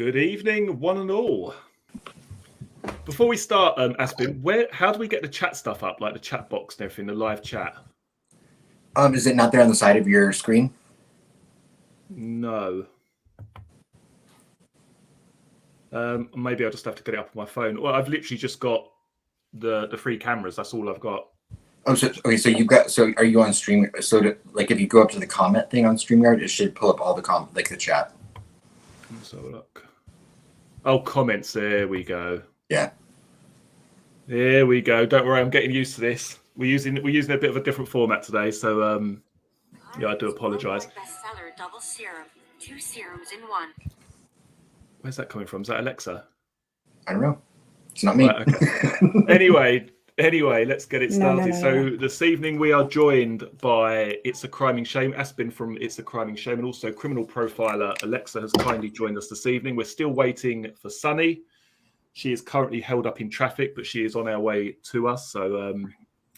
Good evening, one and all. Before we start, Aspen, how do we get the chat stuff up, like the chat box and everything, the live chat? Is it not there on the side of your screen? No. Maybe I'll just have to get it up on my phone. Well, I've literally just got the three cameras. That's all I've got. Oh, so okay. So are you on Stream? So if you go up to the comment thing on StreamYard, it should pull up all the the chat. Let's have a look. Oh, comments. There we go. Yeah. There we go. Don't worry, I'm getting used to this. We're using a bit of a different format today, so yeah, I do apologise. Bestseller double serum, 2 serums in 1. Where's that coming from? Is that Alexa? I don't know. It's not me. Right, okay. Anyway, let's get it started. So this evening we are joined by It's a Criming Shame, Aspen from It's a Criming Shame, and also criminal profiler Alexza has kindly joined us this evening. We're still waiting for Sunny. She is currently held up in traffic, but she is on our way to us. So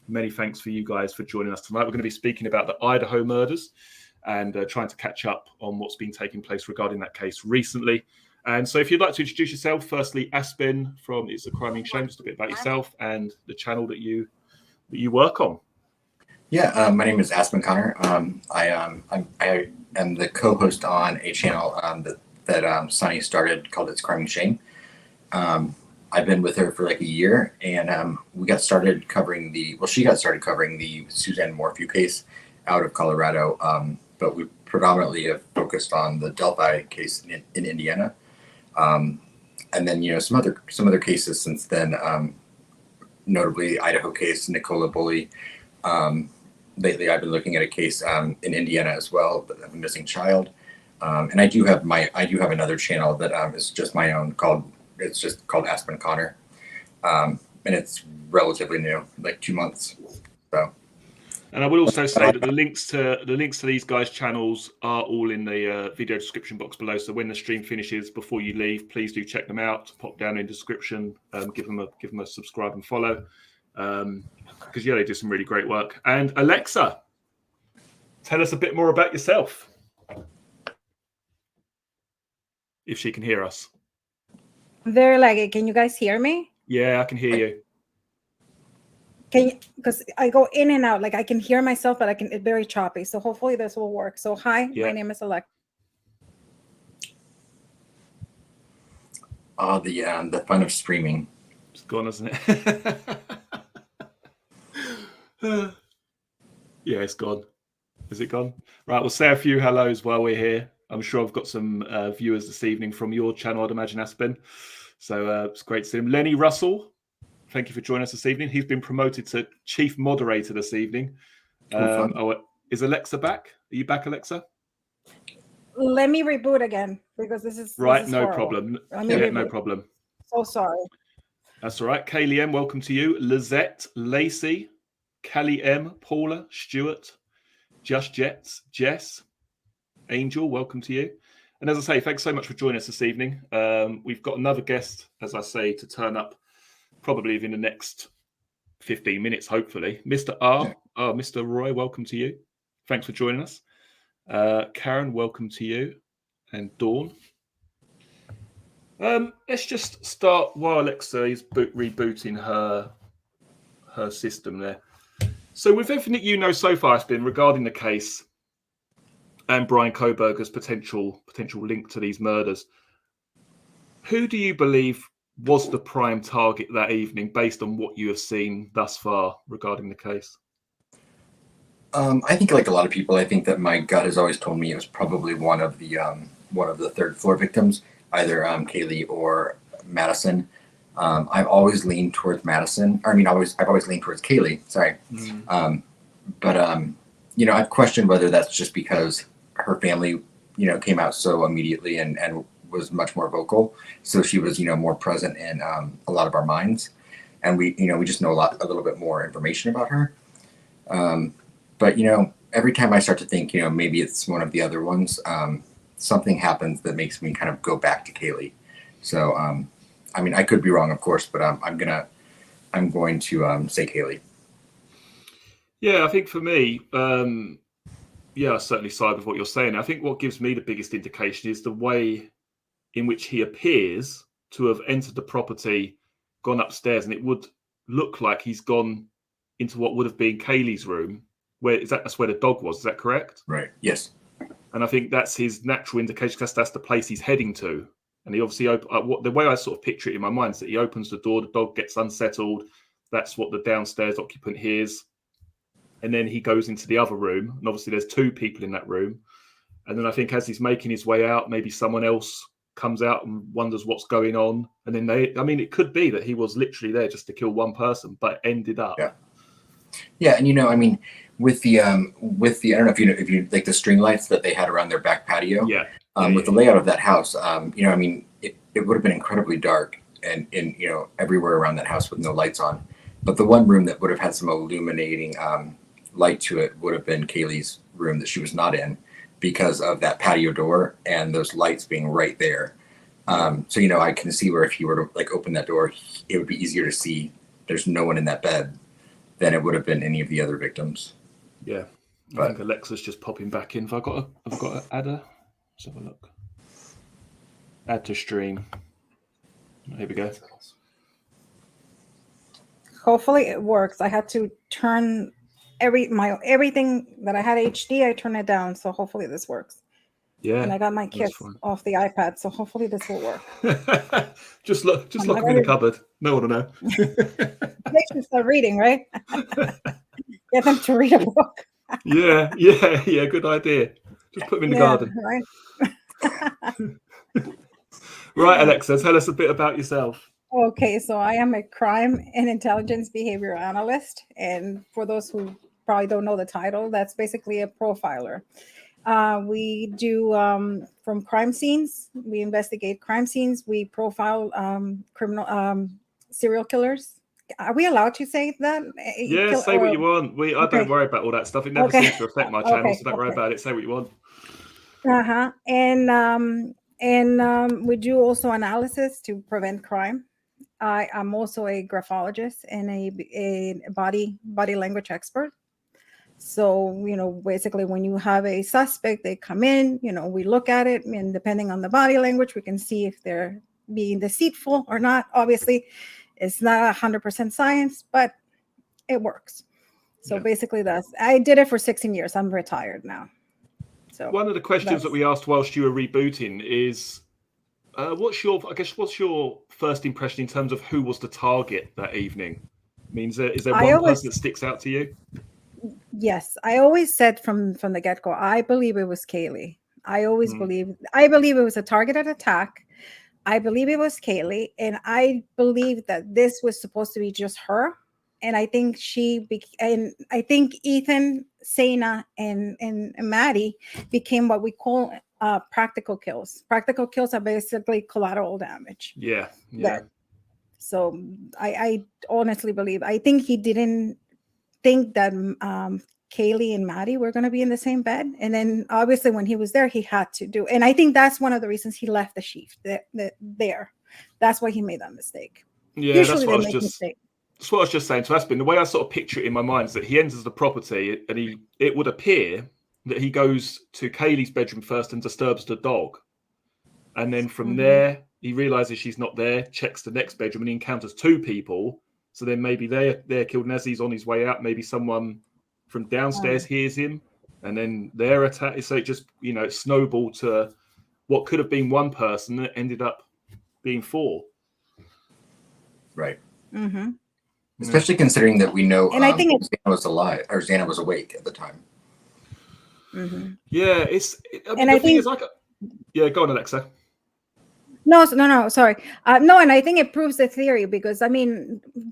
many thanks for you guys for joining us tonight. We're going to be speaking about the Idaho murders and trying to catch up on what's been taking place regarding that case recently. And so if you'd like to introduce yourself, firstly, Aspen from It's a Criming Shame, just a bit about yourself and the channel that you work on. Yeah, my name is Aspen Connor. I am the co-host on a channel that Sunny started called It's Criming Shame. I've been with her for like a year, and she got started covering the Suzanne Morphew case out of Colorado, but we predominantly have focused on the Delphi case in Indiana. And then, some other cases since then, notably Idaho case, Nicola Bully. Lately, I've been looking at a case in Indiana as well, of a missing child. And I do have another channel that is just my own called Aspen Connor, and it's relatively new, like 2 months. So. And I will also say that the links to these guys' channels are all in the video description box below. So when the stream finishes, before you leave, please do check them out. Pop down in the description, give them a subscribe and follow, because they do some really great work. And Alexza, tell us a bit more about yourself, if she can hear us. Can you guys hear me? Yeah, I can hear you. Because I go in and out, I can hear myself, but it's very choppy. So hopefully this will work. So hi, My name is Alexza. Oh, the fun of streaming. It's gone, isn't it? Yeah, it's gone. Is it gone? Right, we'll say a few hellos while we're here. I'm sure I've got some viewers this evening from your channel, I'd imagine, Aspen. So it's great to see him. Lenny Russell, thank you for joining us this evening. He's been promoted to chief moderator this evening. Is Alexza back? Are you back, Alexza? Let me reboot again, because this is no problem. Yeah, no problem. So sorry. That's all right. Kaylee M, welcome to you. Lizette, Lacey, Callie M, Paula, Stuart, Just Jets, Jess, Angel, welcome to you. And as I say, thanks so much for joining us this evening. We've got another guest, as I say, to turn up probably within the next 15 minutes, hopefully. Mr. Mr. Roy, welcome to you. Thanks for joining us. Karen, welcome to you. And Dawn. Let's just start while Alexza is rebooting her system there. So with everything that you know so far, it's been regarding the case and Bryan Kohberger's potential link to these murders, who do you believe was the prime target that evening, based on what you have seen thus far regarding the case? I think, like a lot of people, I think that my gut has always told me it was probably one of the third floor victims, either Kaylee or Madison. I've always leaned towards Madison. I've always leaned towards Kaylee. Sorry, but I've questioned whether that's just because her family, came out so immediately and was much more vocal, so she was more present in a lot of our minds, and we just know a little bit more information about her. But every time I start to think maybe it's one of the other ones, something happens that makes me kind of go back to Kaylee. So I could be wrong, of course, but I'm going to say Kaylee. Yeah, I think for me, I certainly side with what you're saying. I think what gives me the biggest indication is the way in which he appears to have entered the property, gone upstairs, and it would look like he's gone into what would have been Kaylee's room. That's where the dog was. Is that correct? Right. Yes. And I think that's his natural indication, because that's the place he's heading to. And he obviously, the way I sort of picture it in my mind is that he opens the door, the dog gets unsettled. That's what the downstairs occupant hears. And then he goes into the other room. And obviously there's two people in that room. And then I think as he's making his way out, maybe someone else comes out and wonders what's going on. And then it could be that he was literally there just to kill one person, but ended up. Yeah. And, with the I don't know if you like the string lights that they had around their back patio. With the layout of that house, it would have been incredibly dark and everywhere around that house with no lights on. But the one room that would have had some illuminating light to it would have been Kaylee's room that she was not in, because of that patio door and those lights being right there. So I can see where if you were to open that door, it would be easier to see there's no one in that bed than it would have been any of the other victims. Yeah. I think Alexa's just popping back in. Have I got to add her? Let's have a look. Add to stream. Here we go. Hopefully it works. I had to turn everything that I had HD, I turned it down. So hopefully this works. Yeah. And I got my kids off the iPad. So hopefully this will work. just lock them in the cupboard. No one will know. They should start reading, right? Get them to read a book. Yeah. Good idea. Just put them in the garden. Right. Right, Alexa, tell us a bit about yourself. Okay, so I am a crime and intelligence behavior analyst. And for those who probably don't know the title, that's basically a profiler. We do from crime scenes. We investigate crime scenes. We profile criminal serial killers. Are we allowed to say that? Yeah, say what you want. I don't worry about all that stuff. It never seems to affect my channel, so don't worry about it. Say what you want. And we do also analysis to prevent crime. I'm also a graphologist and a body language expert. So, basically when you have a suspect, they come in, we look at it, and depending on the body language, we can see if they're being deceitful or not. Obviously, it's not 100% science, but it works. So basically I did it for 16 years. I'm retired now. So one of the questions that we asked whilst you were rebooting is, what's your first impression in terms of who was the target that evening? I mean, is there one person that sticks out to you? Yes, I always said from the get-go, I believe it was Kaylee. I believe it was a targeted attack. I believe it was Kaylee, and I believe that this was supposed to be just her. And I think I think Ethen, Xana, and Maddie became what we call practical kills. Practical kills are basically collateral damage. Yeah. So I honestly believe. I think he didn't think that Kaylee and Maddie were going to be in the same bed, and then obviously when he was there, he had to do. And I think that's one of the reasons he left the sheath there. That's why he made that mistake. Yeah, Usually that's what I was just saying to Aspen. The way I sort of picture it in my mind is that he enters the property and it would appear that he goes to Kaylee's bedroom first and disturbs the dog. And then from there, he realizes she's not there, checks the next bedroom, and he encounters two people. So then maybe they're killed. And as he's on his way out, maybe someone from downstairs hears him, and then they're attacked. So it just, it snowballed to what could have been one person that ended up being four. Right. Mm-hmm. Especially considering that we know and I think Xana was alive, or Xana was awake at the time. Mm-hmm. Yeah, go on, Alexa. No, sorry. No, and I think it proves the theory because,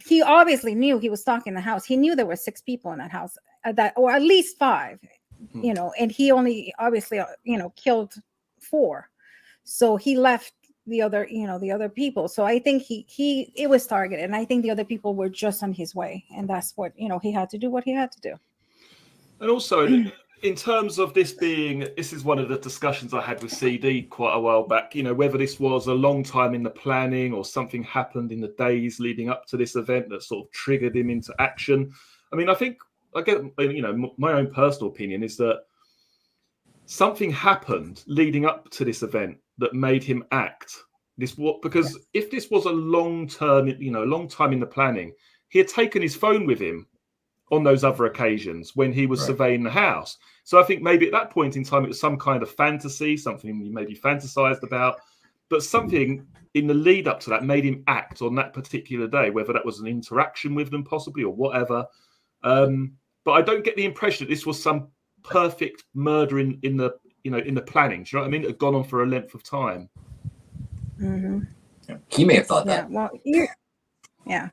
he obviously knew he was stalking the house. He knew there were 6 people in that house, or at least 5, and he only obviously, killed 4. So he left the other people. So I think it was targeted, and I think the other people were just on his way, and that's what, he had to do what he had to do. And also, in terms of this is one of the discussions I had with CD quite a while back, whether this was a long time in the planning or something happened in the days leading up to this event that sort of triggered him into action. I think my own personal opinion is that something happened leading up to this event that made him act this? What? Because if this was a long term, a long time in the planning, he had taken his phone with him on those other occasions when he was surveying the house. So I think maybe at that point in time, it was some kind of fantasy, something he maybe fantasized about, but something in the lead up to that made him act on that particular day, whether that was an interaction with them possibly or whatever. But I don't get the impression that this was some perfect murder in the planning. Do you know what I mean? It had gone on for a length of time. Mm-hmm. He may have thought that. Well, yeah.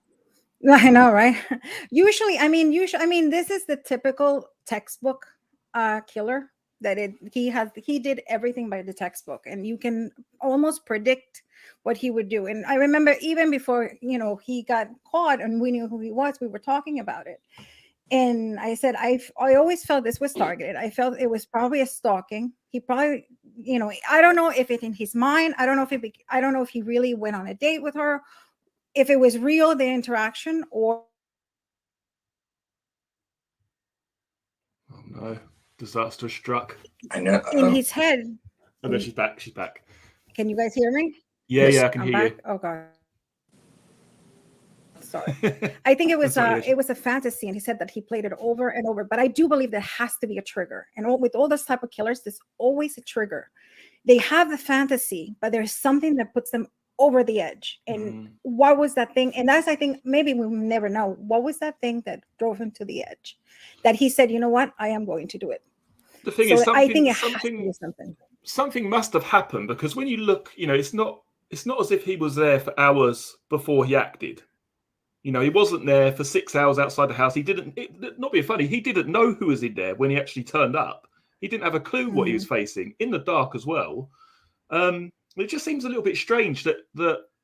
I know, right? Usually, this is the typical textbook killer that he did everything by the textbook, and you can almost predict what he would do. And I remember even before, he got caught and we knew who he was, we were talking about it. And I said, I always felt this was targeted. I felt it was probably a stalking. He probably, I don't know if it's in his mind. I don't know if he really went on a date with her, if it was real, the interaction, or. Oh no, disaster struck. I know. In his head. Oh no, she's back. She's back. Can you guys hear me? Yeah, I can hear back. you. Oh god. Sorry. I think it was a fantasy, and he said that he played it over and over. But I do believe there has to be a trigger. And with all this type of killers, there's always a trigger. They have the fantasy, but there's something that puts them over the edge. And what was that thing? And that's, I think, maybe we'll never know. What was that thing that drove him to the edge? That he said, you know what? I am going to do it. The thing is, I think it has to be something. Something must have happened, because when you look, it's not as if he was there for hours before he acted. He wasn't there for 6 hours outside the house. He didn't, not being funny, he didn't know who was in there when he actually turned up. He didn't have a clue what he was facing, in the dark as well. It just seems a little bit strange that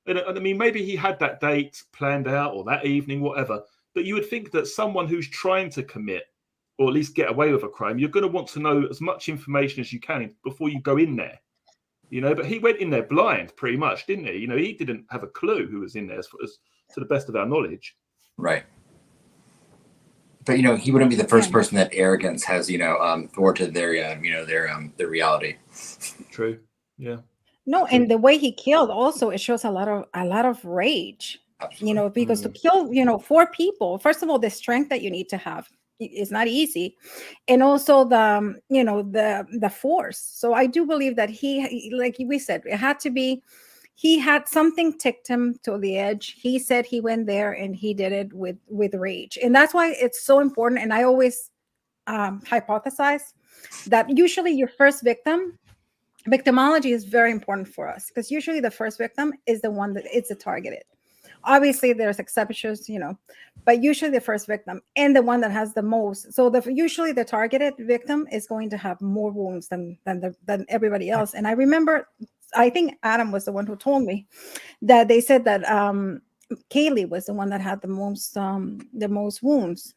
I mean, maybe he had that date planned out or that evening, whatever. But you would think that someone who's trying to commit or at least get away with a crime, you're going to want to know as much information as you can before you go in there. But he went in there blind, pretty much, didn't he? He didn't have a clue who was in there, as to the best of our knowledge. Right. But he wouldn't be the first person that arrogance has thwarted their their reality. True. Yeah. No, and the way he killed also, it shows a lot of rage. Absolutely. Because to kill 4 people, first of all, the strength that you need to have is not easy, and also the force. So I do believe that he, like we said, it had to be. He had something ticked him to the edge. He said he went there and he did it with rage. And that's why it's so important. And I always hypothesize that usually your first victimology is very important for us, because usually the first victim is the one that is the targeted. Obviously, there's exceptions, but usually the first victim and the one that has the most. So usually the targeted victim is going to have more wounds than everybody else. And I remember, I think Adam was the one who told me that they said that Kaylee was the one that had the most wounds.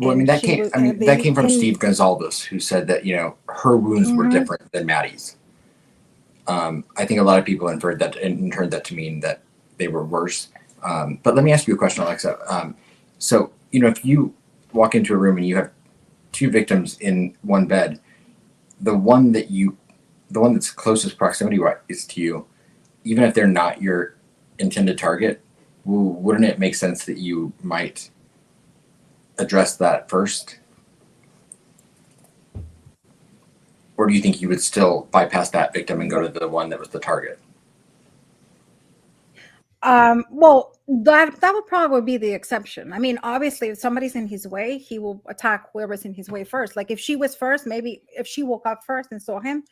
Well, I mean, that came from Steve Goncalves, who said that her wounds were different than Maddie's. I think a lot of people inferred that and turned that to mean that they were worse. But let me ask you a question, Alexa. So if you walk into a room and you have 2 victims in one bed, the one that's closest proximity is to you, even if they're not your intended target, wouldn't it make sense that you might address that first? Or do you think you would still bypass that victim and go to the one that was the target? Well, that would probably be the exception. I mean, obviously, if somebody's in his way, he will attack whoever's in his way first. Like if she was first, maybe if she woke up first and saw him,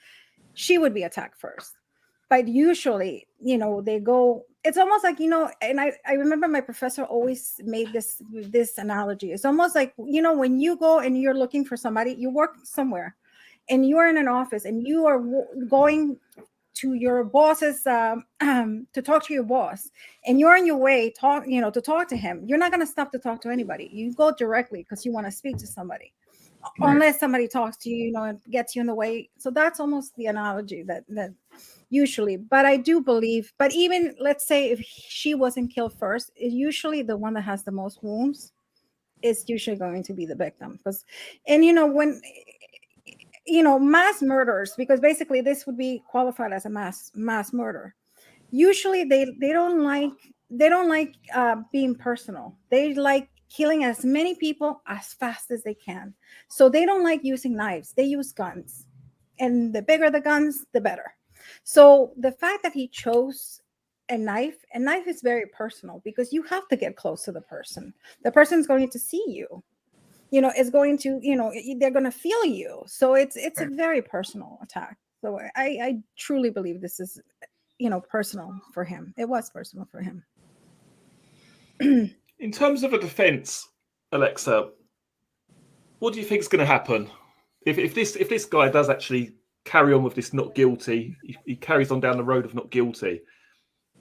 she would be attacked first. But usually, they go, it's almost like, and I remember my professor always made this analogy. It's almost like, when you go and you're looking for somebody, you work somewhere and you're in an office and you are going to your boss's to talk to your boss, and you're on your way to talk to him. You're not going to stop to talk to anybody. You go directly because you want to speak to somebody. Right. Unless somebody talks to you, and gets you in the way. So that's almost the analogy that usually. But I do believe. But even let's say if she wasn't killed first, usually the one that has the most wounds is usually going to be the victim. And when mass murders, because basically this would be qualified as a mass murder. Usually they don't like being personal. They like killing as many people as fast as they can. So they don't like using knives. They use guns, and the bigger the guns, the better. So the fact that he chose a knife is very personal, because you have to get close to the person. The person's going to see you. Is going to, they're going to feel you. So it's a very personal attack. So I truly believe this is, personal for him. It was personal for him. In terms of a defense, Alexza, what do you think is going to happen if this guy does actually carry on with this not guilty? He carries on down the road of not guilty.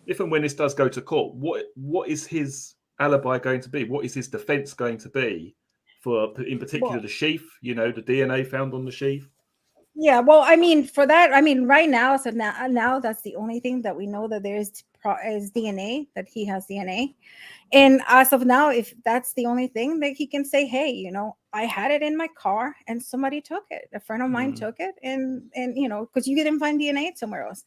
If and when this does go to court, what is his alibi going to be? What is his defense going to be for, in particular, the sheath? The DNA found on the sheath. Yeah, well, I mean, for that, right now, so now that's the only thing that we know, that there is DNA, that he has DNA. And as of now, if that's the only thing that he can say, hey, I had it in my car and somebody took it. A friend of mine took it, and because you didn't find DNA somewhere else.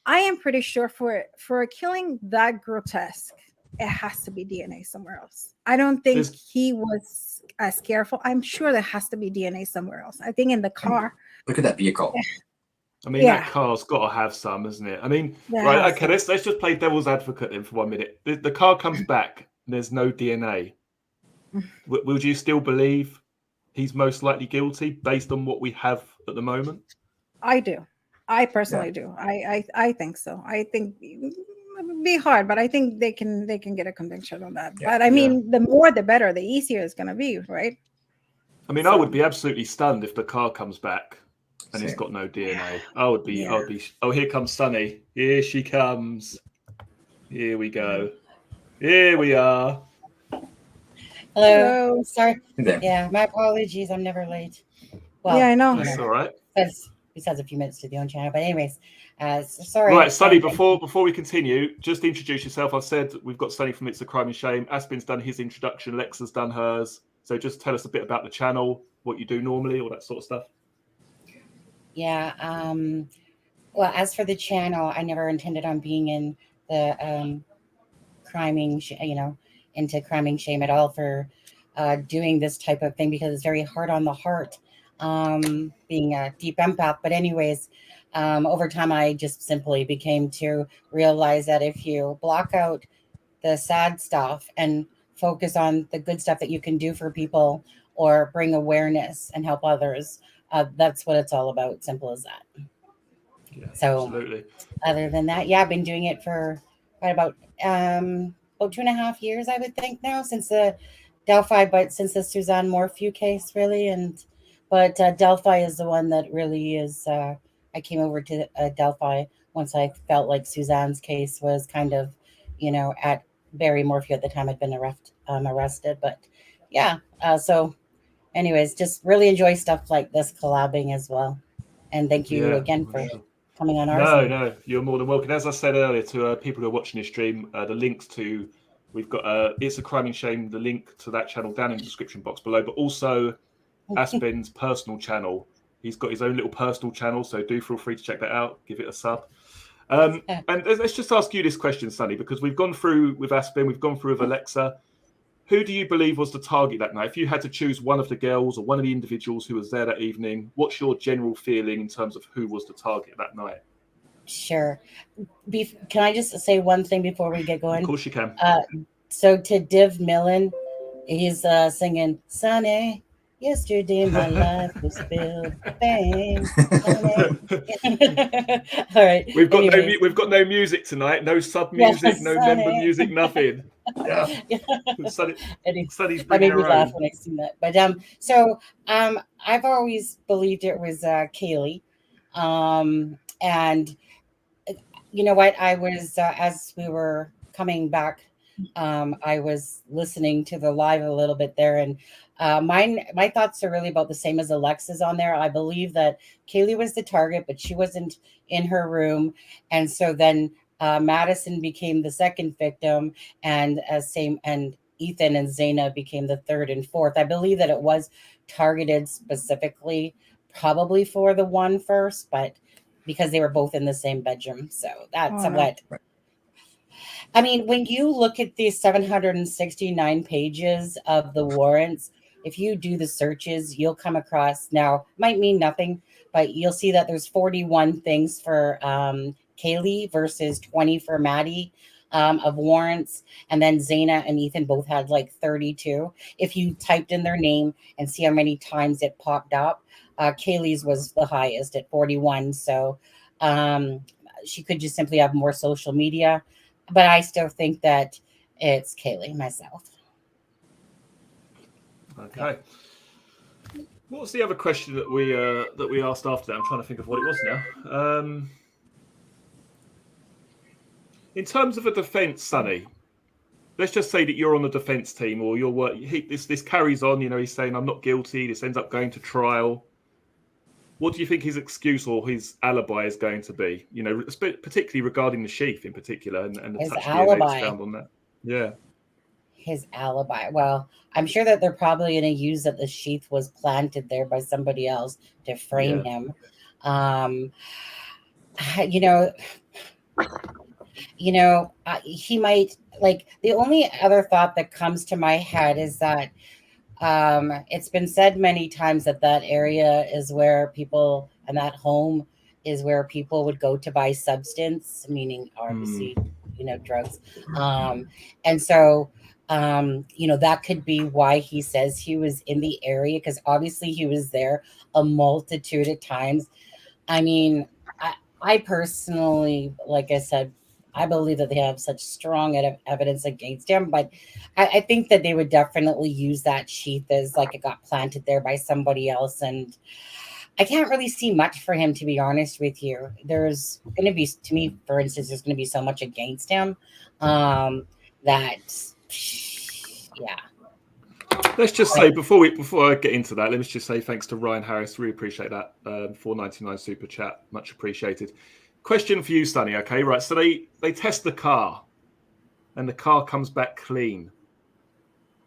I am pretty sure for a killing that grotesque, it has to be DNA somewhere else. I don't think he was as careful. I'm sure there has to be DNA somewhere else. I think in the car. Look at that vehicle. I mean, that car's got to have some, isn't it? I mean, right, okay, let's just play devil's advocate then for 1 minute. The car comes back and there's no DNA. Would you still believe he's most likely guilty based on what we have at the moment? I do. I personally do. I think so. I think it would be hard, but I think they can get a conviction on that. Yeah. But I mean, the more the better, the easier it's going to be, right? I mean, I would be absolutely stunned if the car comes back and it's got no DNA. Yeah. I would be. Oh, here comes Sunny. Here she comes. Here we go. Here we are. Hello. Sorry. Yeah, my apologies. I'm never late. Well, yeah, I know. That's all right. Besides a few minutes to the own channel, but anyways, sorry. Right, Sunny. Before we continue, just introduce yourself. I said we've got Sunny from It's a Crime and Shame. Aspen's done his introduction. Alexa's done hers. So just tell us a bit about the channel, what you do normally, all that sort of stuff. Yeah. Well, as for the channel, I never intended on being in the criming, into criming shame at all for doing this type of thing, because it's very hard on the heart. Being a deep empath. But anyways, over time, I just simply became to realize that if you block out the sad stuff and focus on the good stuff that you can do for people or bring awareness and help others, that's what it's all about. Simple as that. Yeah, so absolutely. Other than that, I've been doing it for quite about 2.5 years, I would think now, since the Delphi, but since the Suzanne Morphew case, really. But Delphi is the one that really is, I came over to Delphi once I felt like Suzanne's case was kind of, at Barry Morphew at the time I'd been arrested. But so anyways, just really enjoy stuff like this, collabing as well. And thank you again for coming on ours. No, you're more than welcome. As I said earlier to people who are watching this stream, the links to, we've got It's a Crime and Shame, the link to that channel down in the description box below, but also Aspen's personal channel. He's got his own little personal channel, so do feel free to check that out, give it a sub. And let's just ask you this question, Sunny, because we've gone through with Aspen, we've gone through with Alexza. Who do you believe was the target that night? If you had to choose one of the girls or one of the individuals who was there that evening, what's your general feeling in terms of who was the target that night? Sure. Can I just say one thing before we get going? Of course you can. So to Div Millen, he's singing, Sunny, yesterday my life was filled with pain. All right. We've got no music tonight, no sub music, no member music, nothing. Yeah. Sunny's that made me laugh own. when I seen that. But I've always believed it was Kaylee. And you know what? I was as we were coming back, I was listening to the live a little bit there, and my thoughts are really about the same as Alexa's on there. I believe that Kaylee was the target, but she wasn't in her room, and so then Madison became the second victim, and Ethen and Xana became the third and fourth. I believe that it was targeted specifically probably for the one first, but because they were both in the same bedroom. So that's somewhat. Right. I mean, when you look at these 769 pages of the warrants, if you do the searches, you'll come across, now, might mean nothing, but you'll see that there's 41 things for Kaylee versus 20 for Maddie of warrants. And then Xana and Ethen both had like 32. If you typed in their name and see how many times it popped up, Kaylee's was the highest at 41. So she could just simply have more social media. But I still think that it's Kaylee, myself. Okay. What was the other question that we asked after that? I'm trying to think of what it was now. In terms of a defence, Sunny, let's just say that you're on the defence team, or your work. This carries on. You know, he's saying I'm not guilty. This ends up going to trial. What do you think his excuse or his alibi is going to be? You know, particularly regarding the sheath in particular and the His touch DNA alibi. that's found on that. Yeah. His alibi. Well, I'm sure that they're probably going to use that the sheath was planted there by somebody else to frame him. He might, like, the only other thought that comes to my head is that it's been said many times that that area is where people, and that home is where people would go to buy substance, meaning obviously, drugs. And so, that could be why he says he was in the area, because obviously he was there a multitude of times. I mean, I personally, like I said, I believe that they have such strong evidence against him, but I think that they would definitely use that sheath as like it got planted there by somebody else. And I can't really see much for him, to be honest with you. There's going to be, to me, for instance, there's going to be so much against him that, yeah. Let's just say before I get into that, let's just say thanks to Ryan Harris. Really appreciate that. $4.99 super chat, much appreciated. Question for you, Sunny. Okay, right. So they test the car, and the car comes back clean,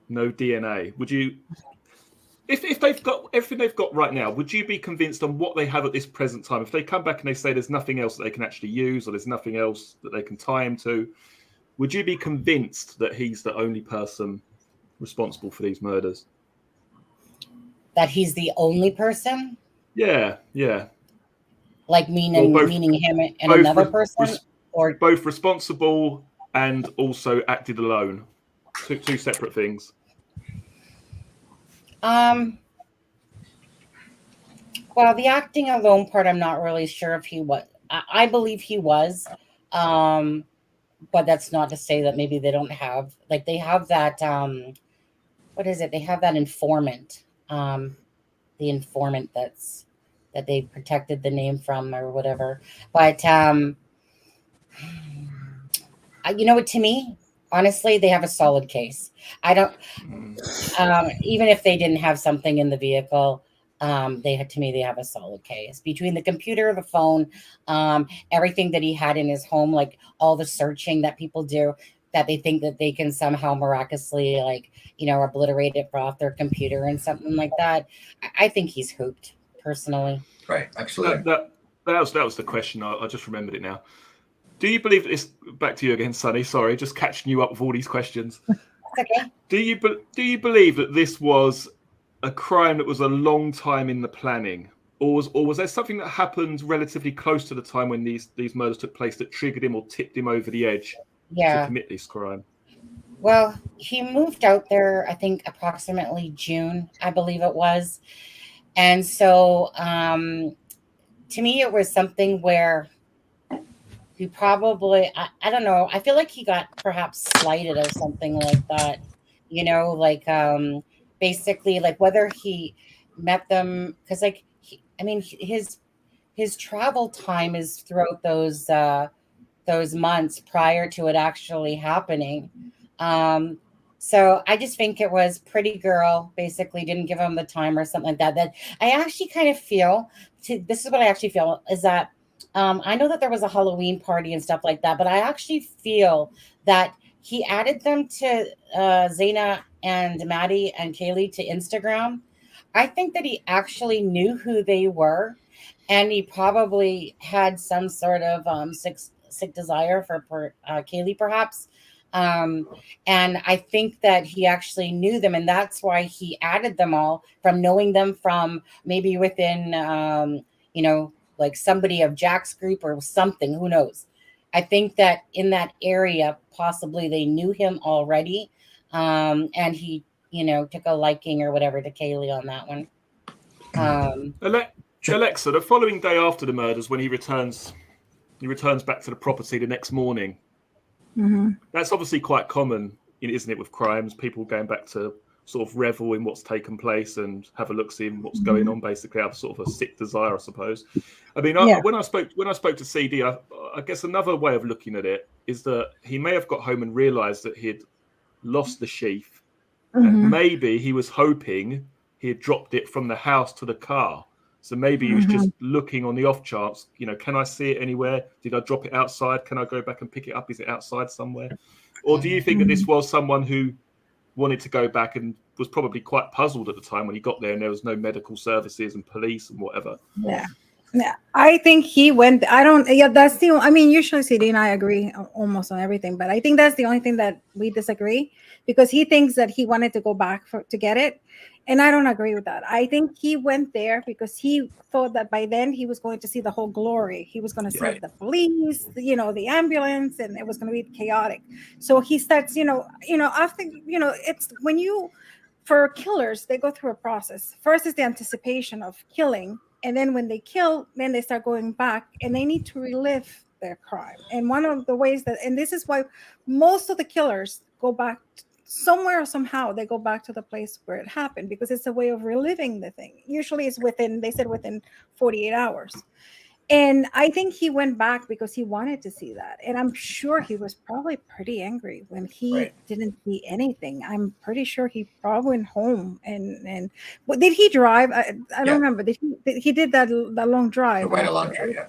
no DNA. Would you, if they've got everything they've got right now, would you be convinced on what they have at this present time? If they come back and they say there's nothing else that they can actually use, or there's nothing else that they can tie him to, would you be convinced that he's the only person responsible for these murders? That he's the only person? Yeah. Like meaning him and another person? Or both responsible and also acted alone? Two separate things. Well, the acting alone part, I'm not really sure if he was. I believe he was. But that's not to say that maybe they don't have, like, they have that, what is it? They have that informant, the informant that they protected the name from or whatever. But, you know what, to me, honestly, they have a solid case. I don't, even if they didn't have something in the vehicle, they have a solid case between the computer, the phone, everything that he had in his home, like all the searching that people do, that they think that they can somehow miraculously, like, obliterate it off their computer and something like that. I think he's hooped, personally. Right. Absolutely. That was the question. I just remembered it now. Do you believe this? Back to you again, Sunny. Sorry, just catching you up with all these questions. It's okay. Do you believe that this was a crime that was a long time in the planning, or was there something that happened relatively close to the time when these murders took place that triggered him or tipped him over the edge to commit this crime? Well, he moved out there, I think, approximately June, I believe it was. And so to me, it was something where he probably, I don't know, I feel like he got perhaps slighted or something like that, basically, like, whether he met them, because, like, his travel time is throughout those months prior to it actually happening. So I just think it was pretty girl basically didn't give him the time or something like that. That I actually kind of feel, this is what I actually feel, is that I know that there was a Halloween party and stuff like that, but I actually feel that he added them to Xana and Maddie and Kaylee to Instagram. I think that he actually knew who they were, and he probably had some sort of sick desire for Kaylee, perhaps. Um, and I think that he actually knew them, and that's why he added them all from knowing them from maybe within, like somebody of Jack's group or something. Who knows? I think that in that area, possibly they knew him already, and he, took a liking or whatever to Kaylee on that one. Alexa, the following day after the murders, when he returns back to the property the next morning. Mm-hmm. That's obviously quite common, isn't it, with crimes? People going back to sort of revel in what's taken place and have a look, see what's going on. Basically, have sort of a sick desire, I suppose. I mean, when I spoke to CD, I guess another way of looking at it is that he may have got home and realised that he'd lost the sheath, and maybe he was hoping he had dropped it from the house to the car. So maybe he was just looking on the off chance, can I see it anywhere? Did I drop it outside? Can I go back and pick it up? Is it outside somewhere? Or do you think that this was someone who wanted to go back and was probably quite puzzled at the time when he got there and there was no medical services and police and whatever? Yeah, I think he went. That's usually CD and I agree almost on everything, but I think that's the only thing that we disagree, because he thinks that he wanted to go back to get it. And I don't agree with that. I think he went there because he thought that by then he was going to see the whole glory. He was going to see the police, the ambulance, and it was going to be chaotic. So he starts, after, it's when for killers, they go through a process. First is the anticipation of killing. And then when they kill, then they start going back and they need to relive their crime. And one of the ways and this is why most of the killers go back somewhere or somehow, they go back to the place where it happened, because it's a way of reliving the thing. Usually it's within 48 hours. And I think he went back because he wanted to see that. And I'm sure he was probably pretty angry when he didn't see anything. I'm pretty sure he probably went home and did he drive? I don't remember. He did that long drive. Quite a long drive,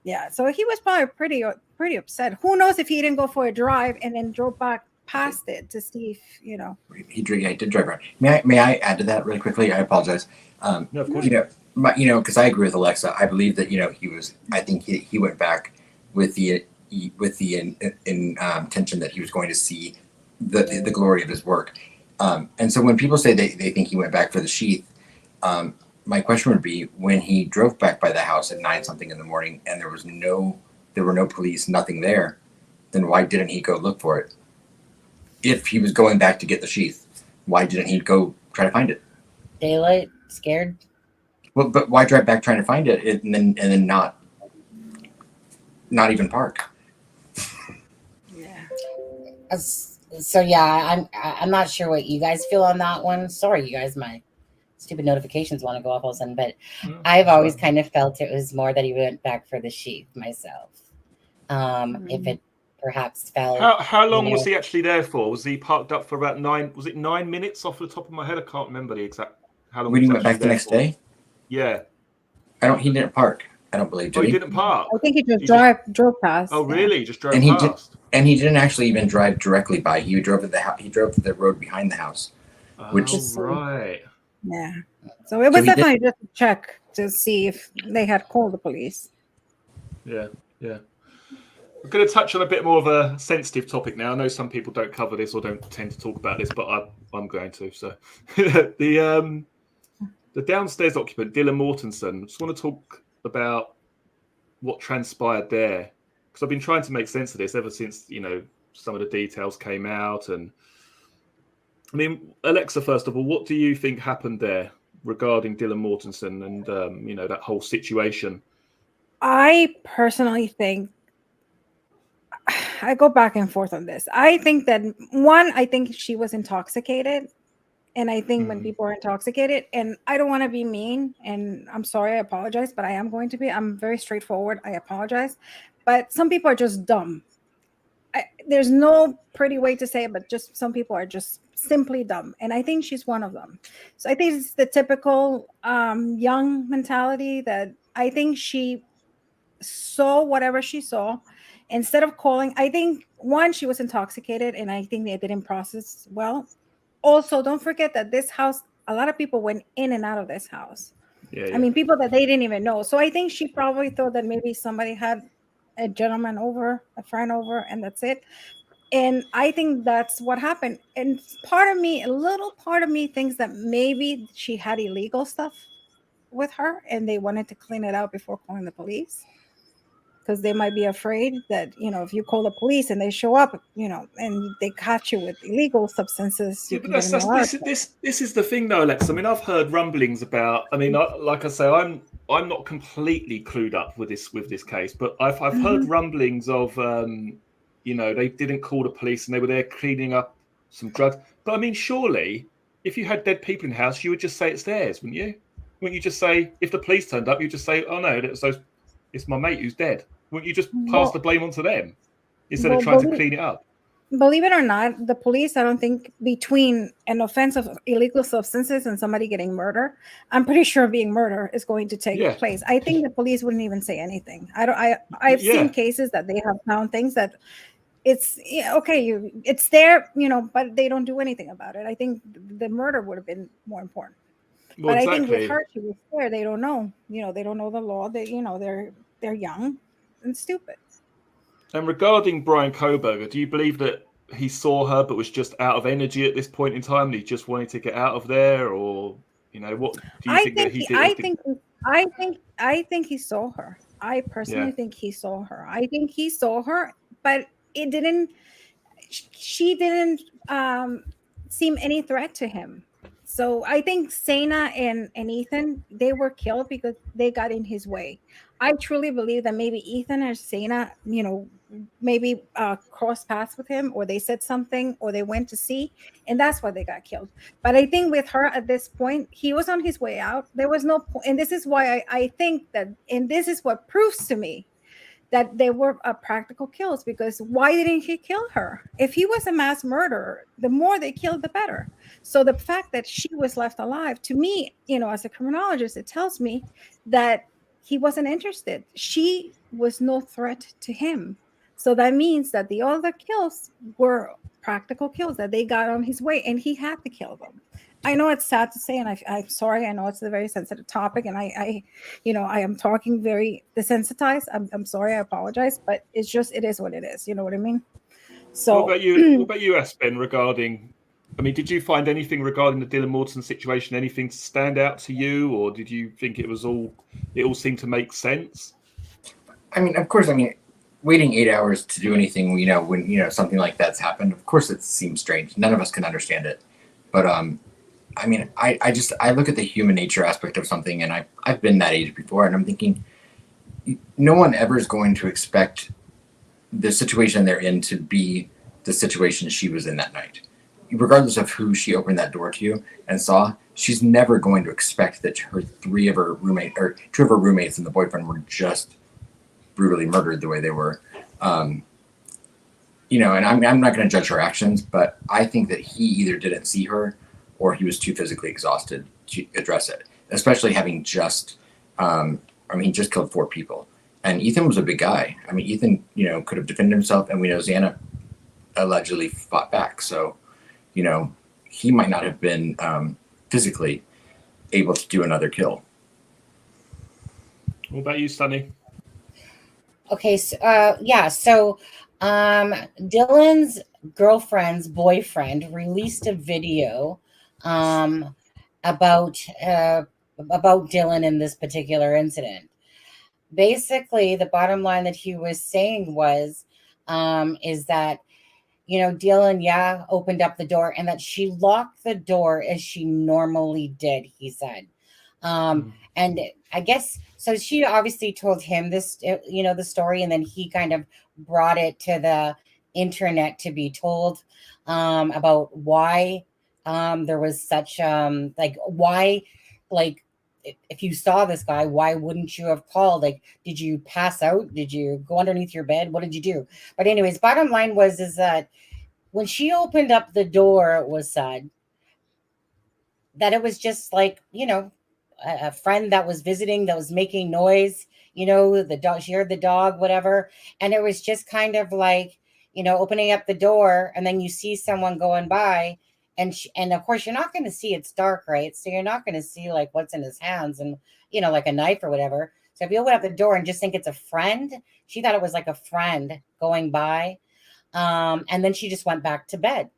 yeah. So he was probably pretty upset. Who knows if he didn't go for a drive and then drove back past it to see if he did drive around. May I add to that really quickly? I apologize. No, of course. Because I agree with Alexa. I believe that I think he went back with the intention that he was going to see the glory of his work. And so when people say they think he went back for the sheath, my question would be, when he drove back by the house at 9-something in the morning and there were no police, nothing there, then why didn't he go look for it? If he was going back to get the sheath, why didn't he go try to find it? Daylight, scared. Well, but why drive back trying to find it and then not even park? Yeah. So yeah, I'm not sure what you guys feel on that one. Sorry, you guys, my stupid notifications want to go off all of a sudden, but I've always kind of felt it was more that he went back for the sheath myself. If it perhaps fell. How long was he actually there for? Was he parked up for about 9 minutes off the top of my head? I can't remember the exact how long. When he went back the next day? Yeah. He didn't park. I don't believe. He didn't park. I think he just drove past. Oh, really? Just drove past. And he didn't actually even drive directly by. He drove to the house. He drove to the road behind the house. Which is right. Yeah. So it was definitely just a check to see if they had called the police. Yeah. We're going to touch on a bit more of a sensitive topic now. I know some people don't cover this or don't tend to talk about this, but I'm going to. So the downstairs occupant, Dylan Mortensen, I just want to talk about what transpired there, because I've been trying to make sense of this ever since, some of the details came out. And I mean, Alexa, first of all, what do you think happened there regarding Dylan Mortensen and, that whole situation? I personally think, I go back and forth on this. I think that I think she was intoxicated. And I think when people are intoxicated, and I don't want to be mean, and I'm sorry, I apologize, but I am going to be. I'm very straightforward. I apologize. But some people are just dumb. There's no pretty way to say it, but just some people are just simply dumb. And I think she's one of them. So I think it's the typical young mentality that I think she saw whatever she saw. Instead of calling, I think, one, she was intoxicated, and I think they didn't process well. Also, don't forget that this house a lot of people went in and out of this house. Yeah, I mean, people that they didn't even know. So I think she probably thought that maybe somebody had a gentleman over, a friend over, and that's it. And I think that's what happened. And a little part of me thinks that maybe she had illegal stuff with her and they wanted to clean it out before calling the police. Because they might be afraid that, if you call the police and they show up, and they catch you with illegal substances, you but can get in a lot. this is the thing though, Alex. I mean, I've heard rumblings about. I mean, like I say, I'm not completely clued up with this case, but I've heard rumblings of, they didn't call the police and they were there cleaning up some drugs. But I mean, surely, if you had dead people in the house, you would just say it's theirs, wouldn't you? Wouldn't you just say, if the police turned up, you just say, oh no, it's my mate who's dead. Wouldn't you just pass the blame onto them instead of trying to clean it up? Believe it or not, the police, I don't think, between an offense of illegal substances and somebody getting murdered, I'm pretty sure being murder is going to take place. I think the police wouldn't even say anything. I've seen cases that they have found things that it's okay, it's there, but they don't do anything about it. I think the murder would have been more important. Well, but exactly. I think with her, she was there. They don't know, they don't know the law. They, they're young and stupid. And regarding Brian Koberger, do you believe that he saw her but was just out of energy at this point in time and he just wanted to get out of there, or what do you think that he did? I think he saw her. I personally think he saw her. I think he saw her, but she didn't seem any threat to him. So I think Xana and Ethen, they were killed because they got in his way. I truly believe that maybe Ethen or Xana, maybe crossed paths with him, or they said something, or they went to see, and that's why they got killed. But I think with her at this point, he was on his way out. There was no point, and this is why I think that, and this is what proves to me that they were practical kills, because why didn't he kill her? If he was a mass murderer, the more they killed, the better. So the fact that she was left alive, to me, as a criminologist, it tells me that he wasn't interested. She was no threat to him. So that means that the other kills were practical kills that they got on his way, and he had to kill them. I know it's sad to say, and I'm sorry. I know it's a very sensitive topic, and I am talking very desensitized. I'm sorry. I apologize, but it is what it is. You know what I mean? So, what about you, Aspen? Regarding, I mean, did you find anything regarding the Dylan Morton situation? Anything stand out to you, or did you think it all seemed to make sense? I mean, of course. I mean, waiting 8 hours to do anything, when something like that's happened, of course, it seems strange. None of us can understand it, but I mean, I look at the human nature aspect of something, and I've been that age before, and I'm thinking, no one ever is going to expect the situation they're in to be the situation she was in that night. Regardless of who she opened that door to and saw, she's never going to expect that two of her roommates and the boyfriend were just brutally murdered the way they were. And I'm not going to judge her actions, but I think that he either didn't see her or he was too physically exhausted to address it, especially having just killed 4 people. And Ethen was a big guy. I mean, Ethen, could have defended himself, and we know Xana allegedly fought back. So, he might not have been physically able to do another kill. What about you, Sunny? Okay, so Dylan's girlfriend's boyfriend released a video about Dylan in this particular incident. Basically, the bottom line that he was saying was is that Dylan opened up the door, and that she locked the door as she normally did, he said. And I guess so. She obviously told him this, the story, and then he kind of brought it to the internet to be told about why there was such if you saw this guy, why wouldn't you have called? Like, did you pass out? Did you go underneath your bed? What did you do? But anyways, bottom line is that when she opened up the door, it was said that it was just like, a friend that was visiting, that was making noise, the dog, she heard the dog, whatever. And it was just kind of like, opening up the door, and then you see someone going by, and of course you're not going to see, it's dark, right? So you're not going to see like what's in his hands and, you know, like a knife or whatever. So if you open up the door and just think it's a friend, she thought it was like a friend going by. And then she just went back to bed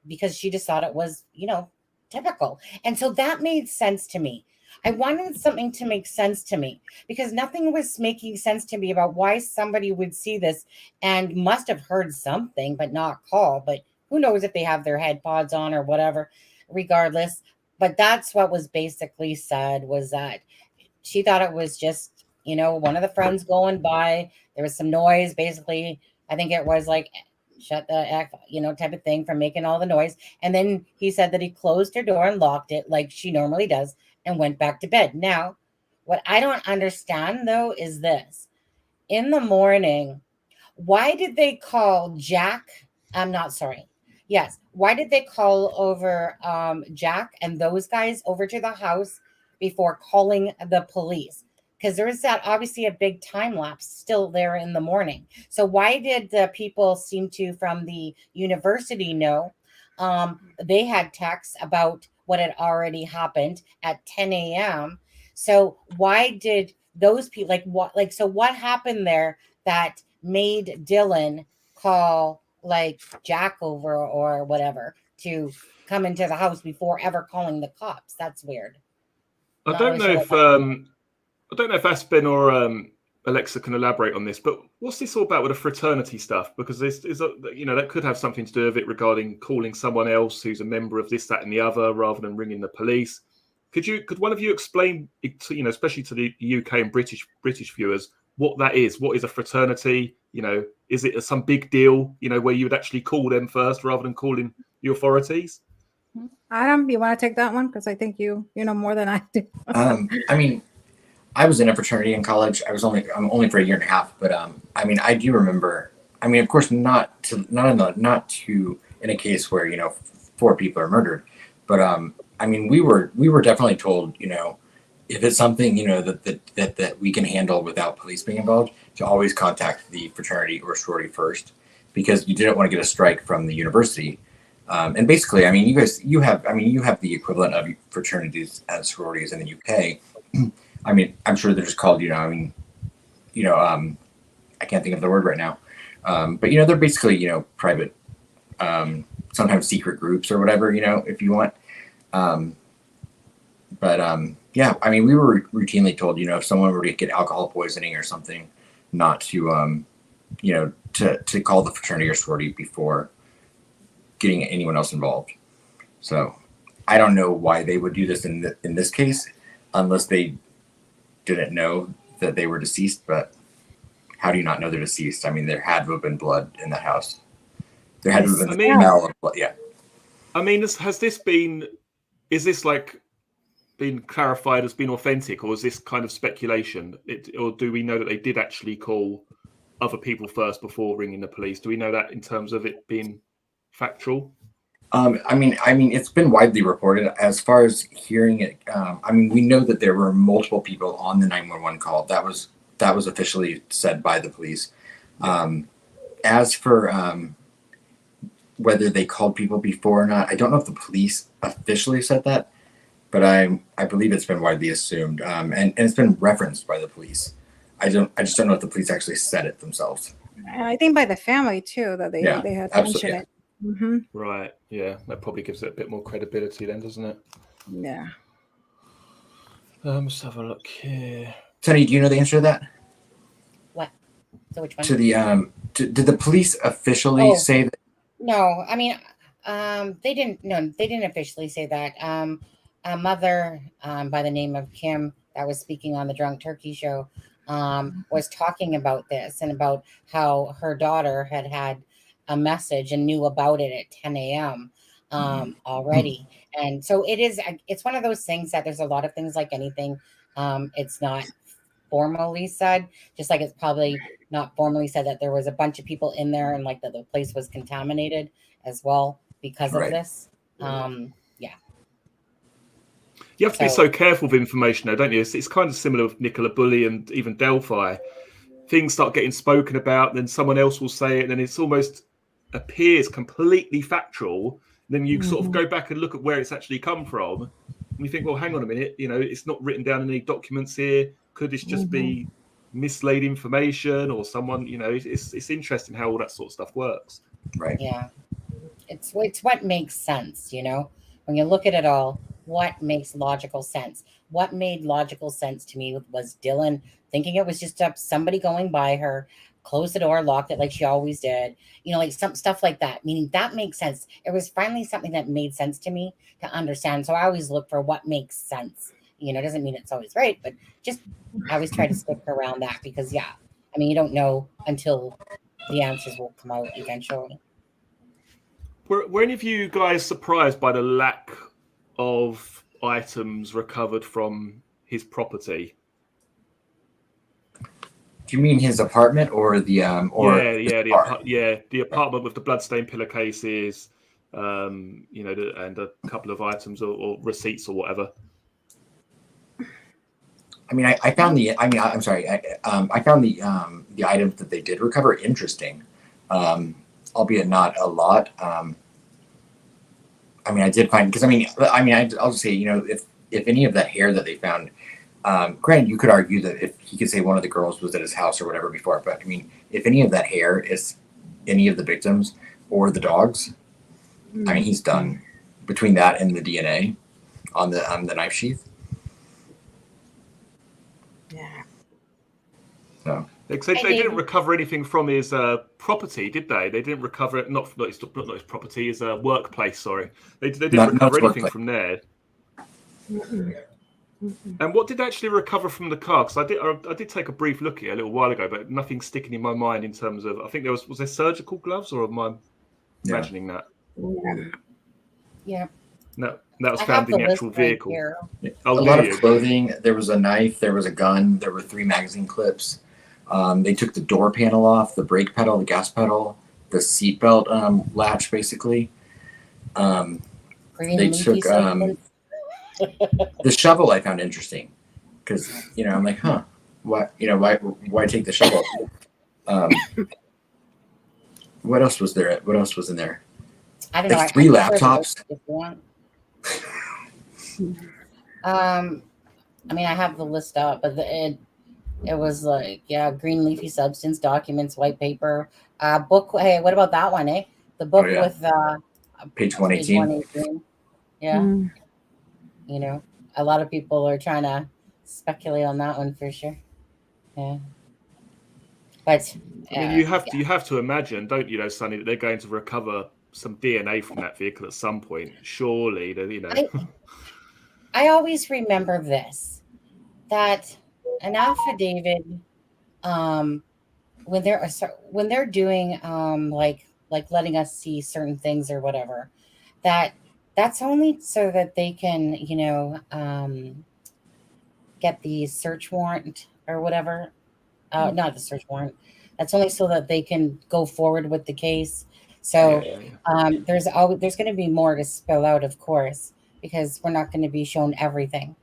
because she just thought it was, you know, typical. And so that made sense to me. I wanted something to make sense to me because nothing was making sense to me about why somebody would see this and must have heard something, but not call. But who knows if they have their head pods on or whatever, regardless. But that's what was basically said, was that she thought it was just, you know, one of the friends going by. There was some noise, basically. I think it was like, shut the F, you know, type of thing from making all the noise. And then he said that he closed her door and locked it like she normally does and went back to bed. Now, what I don't understand, though, is this. In the morning, why did they call Jack? I'm not sorry. Yes. Why did they call over Jack and those guys over to the house before calling the police? Because there is that obviously a big time lapse still there in the morning. So why did the people seem to from the university know? They had texts about what had already happened at 10 a.m. So why did those people so what happened there that made Dylan call like Jack over or whatever to come into the house before ever calling the cops? That's weird. I don't know if Aspen or Alexza can elaborate on this, but what's this all about with the fraternity stuff? Because this is, you know, that could have something to do with it regarding calling someone else who's a member of this, that, and the other, rather than ringing the police. Could one of you explain, to, you know, especially to the UK and British viewers, what that is? What is a fraternity? You know, is it some big deal? You know, where you would actually call them first rather than calling the authorities? Adam, you want to take that one? Because I think you know more than I do. I mean, I was in a fraternity in college. I'm only for a year and a half, but I mean, I do remember. I mean, of course, not in a case where, you know, 4 people are murdered, but I mean, we were definitely told, you know, if it's something, you know, that we can handle without police being involved, to always contact the fraternity or sorority first, because you didn't want to get a strike from the university. And basically, I mean, you have the equivalent of fraternities and sororities in the UK. I mean, I'm sure they're just called, you know, I can't think of the word right now. But, you know, they're basically, you know, private, sometimes secret groups or whatever, you know, if you want. Yeah, I mean, we were routinely told, you know, if someone were to get alcohol poisoning or something, not to, you know, to call the fraternity or sorority before getting anyone else involved. So I don't know why they would do this in this case, unless they didn't know that they were deceased. But how do you not know they're deceased? I mean, there had to have been blood in the house. There had to have been the smell of blood. Yeah. I mean, is this like been clarified as being authentic, or is this kind of speculation? Or do we know that they did actually call other people first before ringing the police? Do we know that in terms of it being factual? I mean, it's been widely reported. As far as hearing it, I mean, we know that there were multiple people on the 911 call. That was officially said by the police. As for whether they called people before or not, I don't know if the police officially said that, but I believe it's been widely assumed, and it's been referenced by the police. I just don't know if the police actually said it themselves. And I think by the family too, that they had mentioned it. Mm-hmm. Right. Yeah, that probably gives it a bit more credibility then, doesn't it? Yeah. Let's have a look here. Sunny, do you know the answer to that? What? So which one? To the did the police officially say that? No, I mean, they didn't. No, they didn't officially say that. A mother by the name of Kim that was speaking on the Drunk Turkey show was talking about this and about how her daughter had a message and knew about it at 10 a.m. Already. And so it's one of those things that there's a lot of things like anything. It's not formally said, just like it's probably not formally said that there was a bunch of people in there and like that the place was contaminated as well because of this. You have to be so careful with information, though, don't you? It's kind of similar with Nicola Bulley and even Delphi. Things start getting spoken about, then someone else will say it, and it almost appears completely factual, Then you sort of go back and look at where it's actually come from, and you think, well, hang on a minute, it's not written down in any documents here. Could this just be mislaid information or someone? It's interesting how all that sort of stuff works. Right. Yeah. It's what makes sense, when you look at it all, what makes logical sense. What made logical sense to me was Dylan thinking it was just somebody going by her, closed the door, locked it like she always did, like some stuff like that, meaning that makes sense. It was finally something that made sense to me to understand. So I always look for what makes sense. Doesn't mean it's always right, but just I always try to stick around that because, you don't know until the answers will come out eventually. Were any of you guys surprised by the lack of items recovered from his property? Do you mean his apartment or the the apartment with the bloodstained pillowcases, and a couple of items or receipts or whatever? I mean, I found the. I mean, I'm sorry. I found the items that they did recover interesting, albeit not a lot. I did find because I'll just say if any of that hair that they found, granted you could argue that if he could say one of the girls was at his house or whatever before, but if any of that hair is any of the victims or the dogs, he's done between that and the DNA on the knife sheath. Yeah. So. They didn't recover anything from his property, did they? They didn't recover it, not his property, his workplace. Sorry, they didn't recover anything from there. And what did they actually recover from the car? Because I did take a brief look at it a little while ago, but nothing's sticking in my mind in terms of. I think was there surgical gloves, or am I imagining that? Yeah. No, that was found in the actual vehicle. A lot of clothing. There was a knife. There was a gun. There were 3 magazine clips. They took the door panel off, the brake pedal, the gas pedal, the seatbelt latch, basically. They took the shovel. I found interesting because I'm like, why take the shovel? What else was there? What else was in there? I don't know. 3 laptops. I have the list up, but it was like, green leafy substance, documents, white paper, book. Hey, what about that one, eh? The book with page 118. Yeah. A lot of people are trying to speculate on that one for sure. Yeah. But you have to imagine, don't you, Sunny, that they're going to recover some DNA from that vehicle at some point. Surely, I always remember this, that an affidavit, when they're doing like letting us see certain things or whatever, that's only so that they can get the search warrant or whatever. Not the search warrant. That's only so that they can go forward with the case. So there's going to be more to spill out, of course, because we're not going to be shown everything.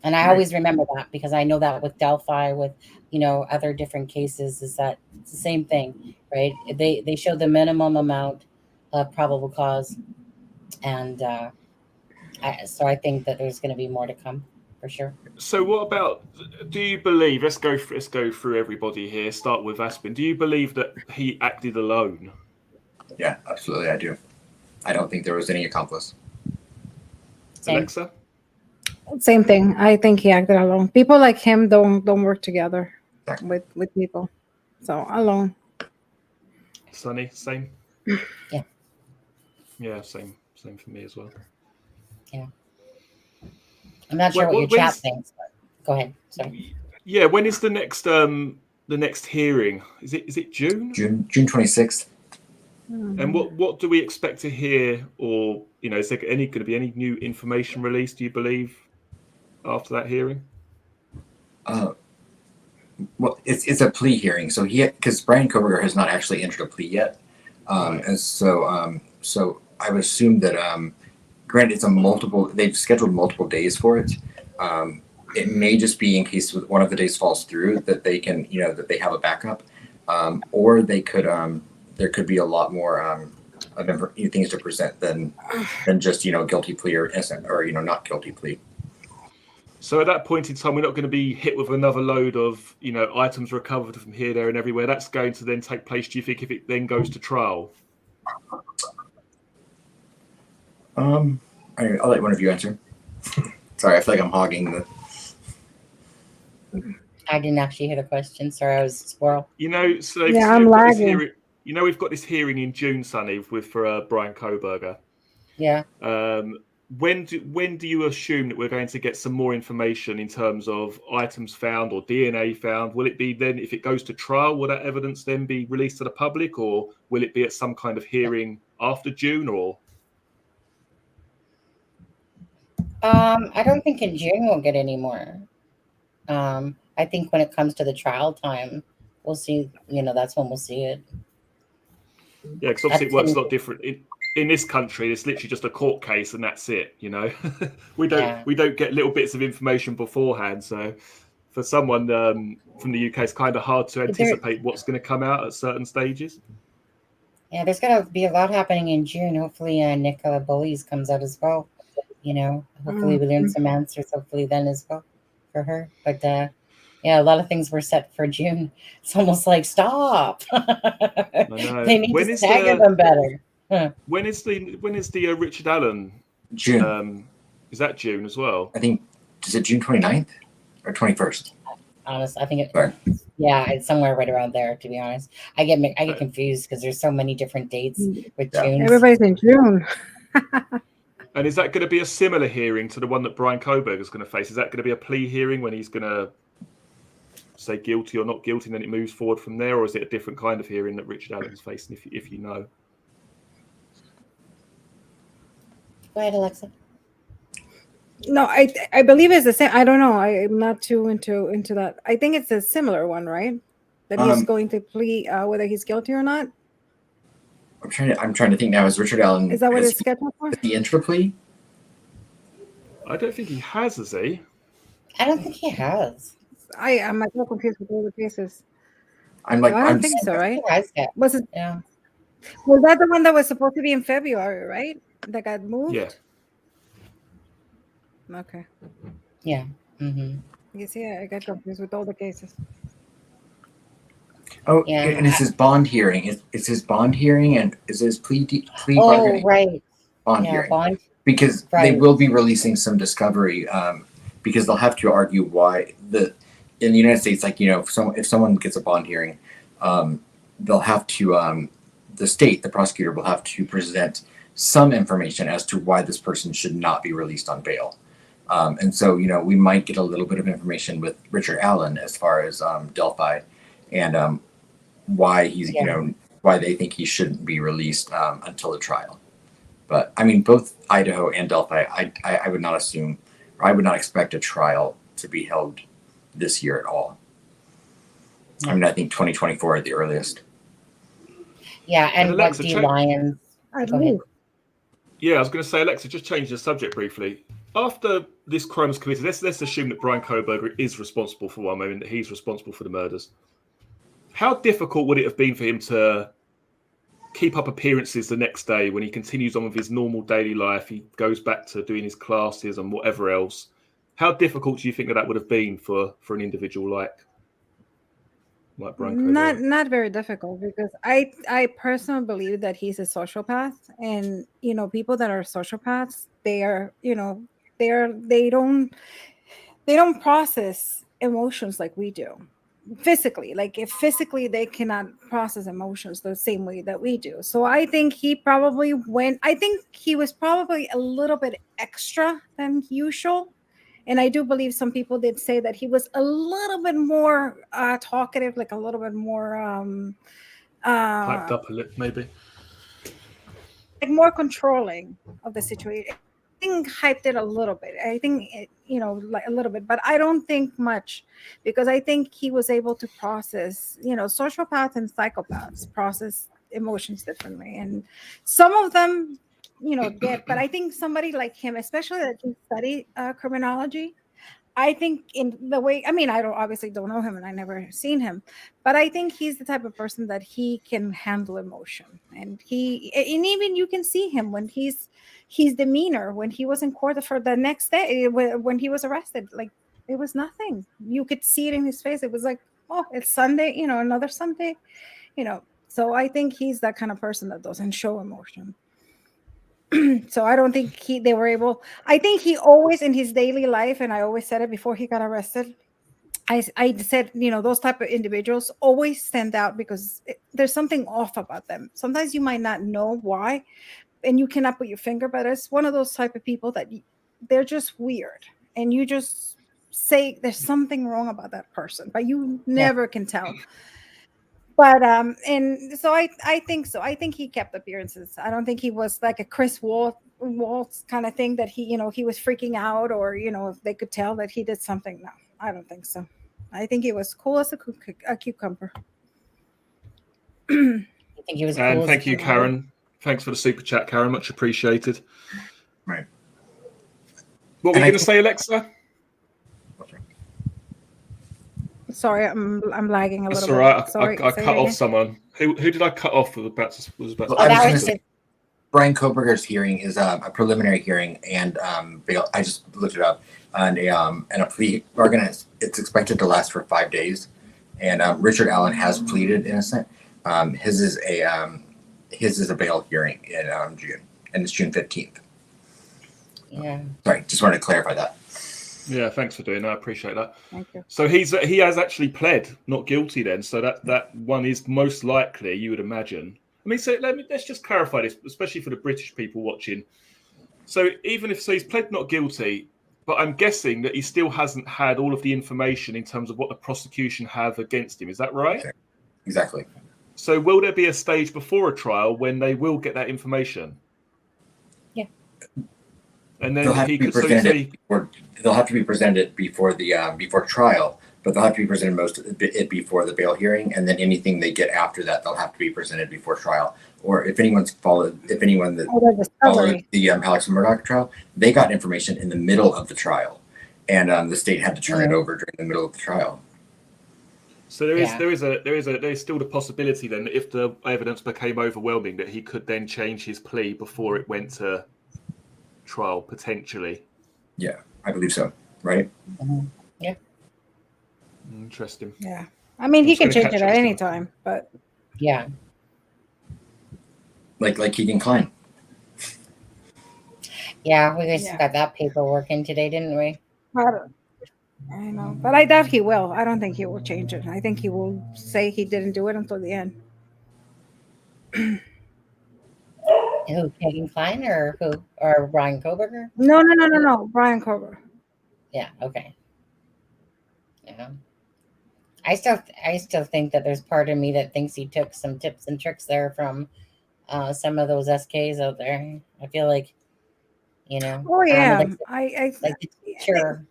And I always remember that because I know that with Delphi, with other different cases, is that it's the same thing, right? They show the minimum amount of probable cause, and so I think that there's going to be more to come for sure. So what about? Do you believe? Let's go through everybody here. Start with Aspen. Do you believe that he acted alone? Yeah, absolutely, I do. I don't think there was any accomplice. Alexa? Same thing. I think he acted alone. People like him don't work together with people. So alone. Sunny, same? Yeah. Yeah, same for me as well. Yeah. I'm not sure what your chat thinks, but go ahead. Sorry. Yeah, when is the next hearing? Is it June? June 26th. And what do we expect to hear, or is there going to be any new information released, do you believe, after that hearing? Well, it's a plea hearing, so because Brian Koberger has not actually entered a plea yet, and so I would assume that granted they've scheduled multiple days for it. It may just be in case one of the days falls through that they can that they have a backup, or they could there could be a lot more things to present than just guilty plea or innocent or not guilty plea. So at that point in time, we're not going to be hit with another load of items recovered from here, there, and everywhere. That's going to then take place. Do you think if it then goes to trial? I'll let one of you answer. Sorry, I feel like I'm hogging the. I didn't actually hear the question. Sorry, I was a squirrel. So Yeah, I'm lagging. We've got this hearing in June, Sunny, for Brian Kohberger. Yeah. When do you assume that we're going to get some more information in terms of items found or DNA found? Will it be then, if it goes to trial, will that evidence then be released to the public, or will it be at some kind of hearing after June? Or I don't think in June we'll get any more. I think when it comes to the trial time, we'll see. That's when we'll see it. Yeah, because obviously it works a lot different. In this country, it's literally just a court case and that's it. We don't get little bits of information beforehand. So for someone from the UK, it's kind of hard to anticipate what's going to come out at certain stages. Yeah, there's going to be a lot happening in June. Hopefully, Nicola Bullies comes out as well. Hopefully we learn some answers. Hopefully then as well for her. But a lot of things were set for June. It's almost like stop. I know. They need to stagger them better. Huh. When is the Richard Allen? June. Is that June as well? I think, is it June 29th or 21st? Honest, I think it's somewhere right around there. To be honest, I get confused because there's so many different dates with June. Everybody's in June. And is that going to be a similar hearing to the one that Brian Kohberger is going to face? Is that going to be a plea hearing when he's going to say guilty or not guilty, and then it moves forward from there, or is it a different kind of hearing that Richard Allen's facing? If you know. Go ahead, Alexa. No, I believe it's the same. I don't know. I'm not too into that. I think it's a similar one, right? That he's going to plea whether he's guilty or not. I'm trying to think now. Is Richard Allen? Is that what it's scheduled for? Is he into a plea? I don't think he has he? I don't think he has. I'm a little confused with all the cases. I don't think so, right? Was that the one that was supposed to be in February, right? That got moved? Yeah. Okay. Yeah. Mm-hmm. You see, I got confused with all the cases. Oh, yeah. And it's his bond hearing. It's his bond hearing, and is his plea bargaining. Right. Bond hearing. Because they will be releasing some discovery, because they'll have to argue why in the United States, if someone gets a bond hearing, they'll have to the prosecutor will have to present some information as to why this person should not be released on bail. And so, we might get a little bit of information with Richard Allen as far as Delphi and why he's, why they think he shouldn't be released until the trial. But I mean, both Idaho and Delphi, I would not assume, or I would not expect a trial to be held this year at all. I mean, I think 2024 at the earliest. Yeah, and Alexa, what Lions? Go ahead. Yeah, I was going to say, Alexa, just change the subject briefly. After this crime was committed, let's assume that Brian Kohberger is responsible for one moment, that he's responsible for the murders. How difficult would it have been for him to keep up appearances the next day when he continues on with his normal daily life? He goes back to doing his classes and whatever else. How difficult do you think that would have been for an individual like Brian Kohberger? Not very difficult, because I personally believe that he's a sociopath, and people that are sociopaths, they are they don't process emotions like we do. Physically, if physically they cannot process emotions the same way that we do. So I think he was probably a little bit extra than usual. And I do believe some people did say that he was a little bit more talkative, a little bit more hyped up a little, maybe. More controlling of the situation. I think hyped it a little bit. I think a little bit, but I don't think much, because I think he was able to process. Sociopaths and psychopaths process emotions differently, and some of them, get. But I think somebody like him, especially that he studied criminology, I think in the way, I mean, I obviously don't know him and I never seen him, but I think he's the type of person that he can handle emotion, and even you can see him when his demeanor when he was in court for the next day when he was arrested, like it was nothing. You could see it in his face. It was like, oh, it's Sunday, another Sunday, So I think he's that kind of person that doesn't show emotion. So I don't think they were able. I think he always in his daily life, and I always said it before he got arrested. I said, those type of individuals always stand out because there's something off about them. Sometimes you might not know why, and you cannot put your finger, but it's one of those type of people that they're just weird, and you just say there's something wrong about that person, but you never can tell. But and so I think so. I think he kept appearances. I don't think he was like a Chris Waltz kind of thing that he was freaking out, or if they could tell that he did something. No, I don't think so. I think he was cool as a cucumber. I think he was cool. And thank you, Karen. Thanks for the super chat, Karen. Much appreciated. Right. What were you going to say, Alexa? Sorry, I'm lagging a little bit. That's all right. I cut off someone. Who did I cut off? Was about Brian Koberger's hearing is a preliminary hearing, and bail. I just looked it up, and a plea bargain. It's expected to last for 5 days, and Richard Allen has pleaded innocent. His is a bail hearing in June, and it's June 15th. Yeah. Sorry, just wanted to clarify that. Yeah, thanks for doing that. I appreciate that. Thank you. So he has actually pled not guilty then. So that one is most likely, you would imagine. I mean, so let's just clarify this, especially for the British people watching. So he's pled not guilty, but I'm guessing that he still hasn't had all of the information in terms of what the prosecution have against him. Is that right? Exactly. So will there be a stage before a trial when they will get that information? Yeah. And then they'll have to be presented before trial, but they'll have to be presented before the bail hearing, and then anything they get after that, they'll have to be presented before trial. Or if anyone followed the Alex Murdaugh trial, they got information in the middle of the trial, and the state had to turn it over during the middle of the trial. So there is still the possibility then that if the evidence became overwhelming, that he could then change his plea before it went to trial potentially. Yeah, I believe so. Right? Mm-hmm. Yeah. Interesting. Yeah, I mean, he can change it at any time, but yeah, like Keegan Klein. Yeah, we just got that paperwork in today, didn't we? I know, but I doubt he will. I don't think he will change it. I think he will say he didn't do it until the end. Who, Keegan Klein or who? Or Brian Koberger? No. Brian Koberger. Yeah, okay. Yeah. I still think that there's part of me that thinks he took some tips and tricks there from some of those SKs out there. I feel like, Oh yeah, sure.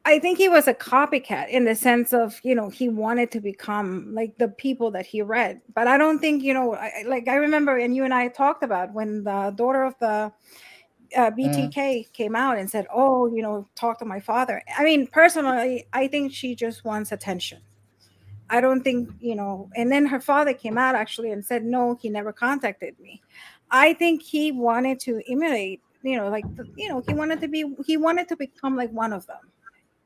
I think he was a copycat in the sense of, he wanted to become like the people that he read. But I don't think, I remember, and you and I talked about when the daughter of the BTK came out and said, oh, talk to my father. I mean, personally, I think she just wants attention. I don't think, and then her father came out actually and said, no, he never contacted me. I think he wanted to emulate, he wanted to become like one of them.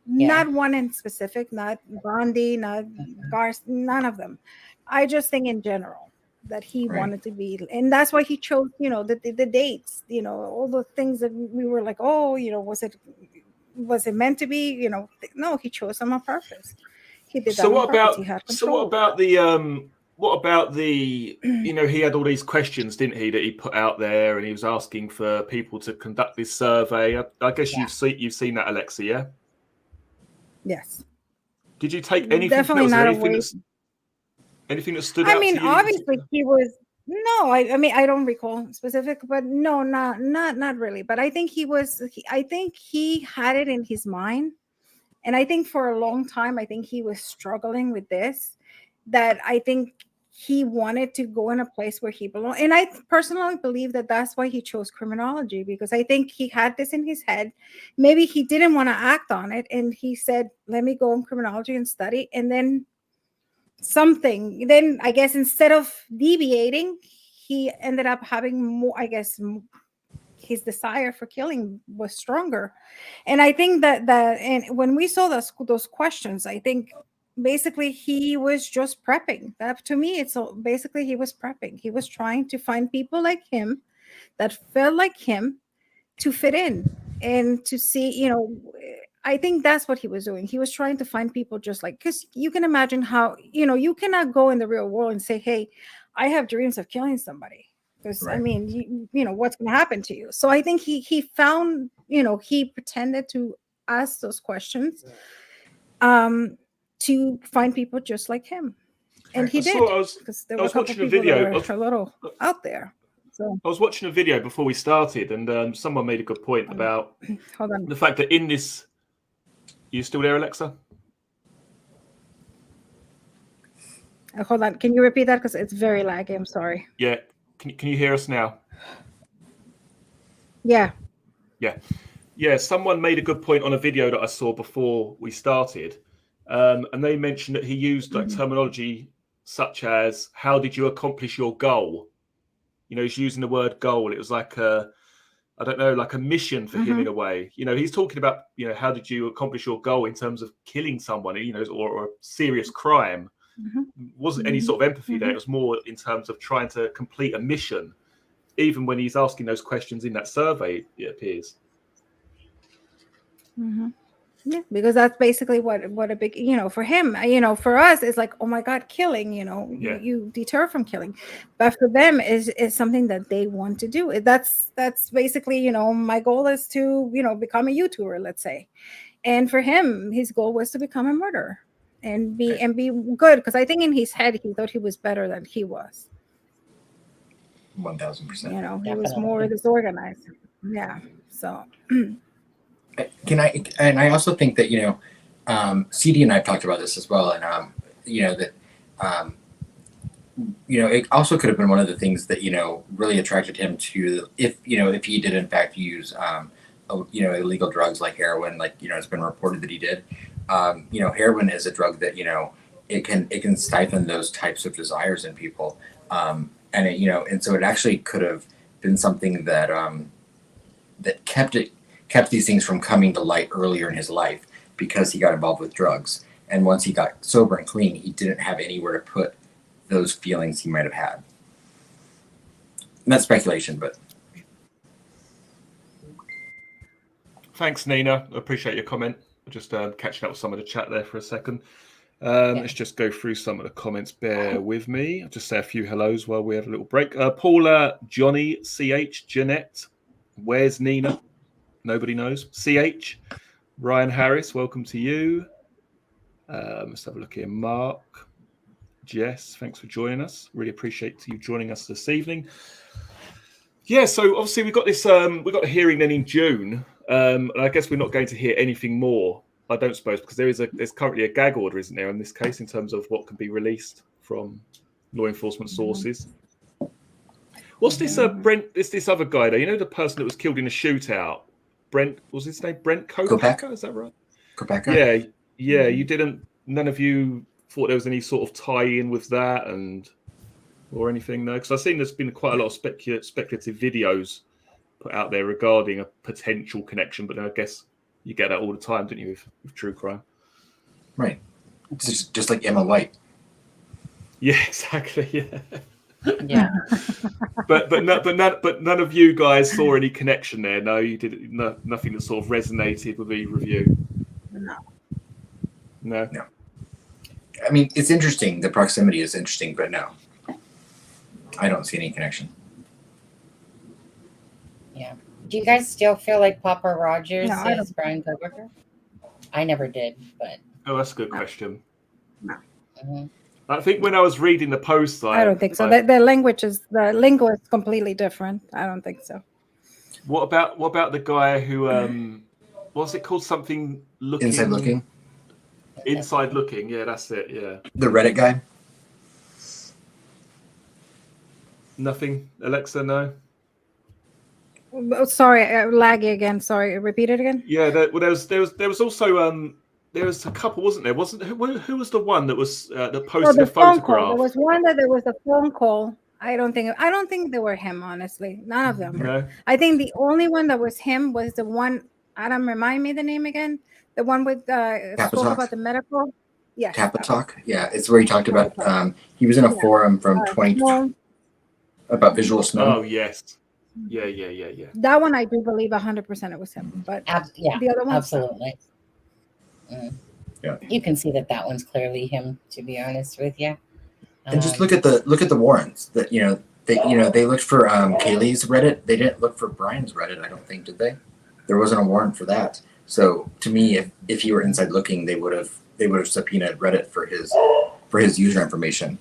Yeah. Not one in specific, not Gandhi, not Garth, none of them. I just think in general that he wanted to be, and that's why he chose, the dates, all the things that we were like, oh, was it meant to be? No, he chose them on purpose. He did that. So what about the he had all these questions, didn't he, that he put out there, and he was asking for people to conduct this survey. I guess you've seen that, Alexza, yeah? Yes. Did you take anything? Definitely not anything that stood out? I mean, to you? Obviously he was. No, I mean, I don't recall specific, but no, not really. But I think he was. I think he had it in his mind, and I think for a long time, I think he was struggling with this. That I think he wanted to go in a place where he belonged. And I personally believe that that's why he chose criminology, because I think he had this in his head. Maybe he didn't want to act on it, and he said, let me go in criminology and study. And then I guess instead of deviating, he ended up having more, I guess, his desire for killing was stronger. And I think that and when we saw those questions, I think basically he was just prepping. That to me, it's basically he was prepping. He was trying to find people like him that felt like him to fit in and to see, I think that's what he was doing. He was trying to find people just like, because you can imagine how, you cannot go in the real world and say, hey, I have dreams of killing somebody. Because Right. I mean, you know what's going to happen to you. So I think he found, he pretended to ask those questions to find people just like him, and he did, because there were a couple people that were a little out there. So I was watching a video before we started, and someone made a good point about hold on. the fact that in this, you still there, Alexa? Hold on. Can you repeat that? Because it's very laggy. I'm sorry. Yeah. Can you hear us now? Yeah. Yeah. Someone made a good point on a video that I saw before we started, and they mentioned that he used like terminology such as, "How did you accomplish your goal?" He's using the word goal. It was like I don't know, like a mission for him in a way. He's talking about, how did you accomplish your goal in terms of killing someone, or a serious crime. Wasn't any sort of empathy there. It was more in terms of trying to complete a mission, even when he's asking those questions in that survey, it appears. Yeah, because that's basically what a big, for him, for us, it's like, oh my God, killing, you deter from killing. But for them is something that they want to do. That's basically, my goal is to, become a YouTuber, let's say. And for him, his goal was to become a murderer and be good. Because I think in his head, he thought he was better than he was. 1000%. He was more disorganized. Yeah. So. I also think that, CD and I've talked about this as well. And, it also could have been one of the things that, really attracted him to, if he did in fact use, illegal drugs like heroin, like, it's been reported that he did. Heroin is a drug that, it can stifle those types of desires in people. And so it actually could have been something that, that kept these things from coming to light earlier in his life, because he got involved with drugs. And once he got sober and clean, he didn't have anywhere to put those feelings he might have had. And that's speculation, but. Thanks, Nina. I appreciate your comment. Just catching up with some of the chat there for a second. Let's just go through some of the comments. Bear with me. I'll just say a few hellos while we have a little break. Paula, Johnny, CH, Jeanette, where's Nina? Nobody knows. CH, Ryan Harris, welcome to you. Let's have a look here. Mark, Jess, thanks for joining us. Really appreciate you joining us this evening. Yeah, so obviously we've got this. We've got a hearing then in June, and I guess we're not going to hear anything more. I don't suppose, because there's currently a gag order, isn't there, in this case, in terms of what can be released from law enforcement sources. What's this Brent? It's this other guy there. The person that was killed in a shootout. Brent, was his name Brent Kopaka? Is that right? Kopaka? Yeah. You didn't. None of you thought there was any sort of tie-in with that, or anything, no? Because I've seen there's been quite a lot of speculative videos put out there regarding a potential connection, but I guess you get that all the time, don't you, with true crime? Right. It's just like Emma White. Yeah, exactly. Yeah. Yeah. but none of you guys saw any connection there. No, you did nothing that sort of resonated with either of you. No. I mean, it's interesting. The proximity is interesting, but no, I don't see any connection. Yeah. Do you guys still feel like Papa Rogers No, I is Brian Koberger? I never did, but. Oh, that's a good question. No. I think when I was reading the post, I don't think so. The lingo is completely different. I don't think so. What about the guy who what's it called? Something looking. Inside looking. Inside looking. Yeah, that's it. Yeah. The Reddit guy. Nothing, Alexa. No. Oh, sorry, laggy again. Sorry, repeat it again. Yeah, there was also there was a couple, wasn't there? Wasn't who was the one that was that Oh, posted a the phone call. photograph? There was one that there was a phone call. I don't think they were him, honestly. None of them. No. I think the only one that was him was the one. Adam, remind me the name again. The one with spoke Talk? about the medical. Yes. Kappa that one. Talk. Yeah, it's where he talked Kappa about. Talk. He was in a Yeah. forum from 20 Snow. about visual snow. Oh yes. Yeah. That one I do believe 100% it was him, but Yeah, the other one, absolutely. Yeah. You can see that one's clearly him, to be honest with you. And just look at the warrants that they looked for Kaylee's Reddit. They didn't look for Brian's Reddit. I don't think, did they? There wasn't a warrant for that. So to me, if you were inside looking, they would have subpoenaed Reddit for his user information.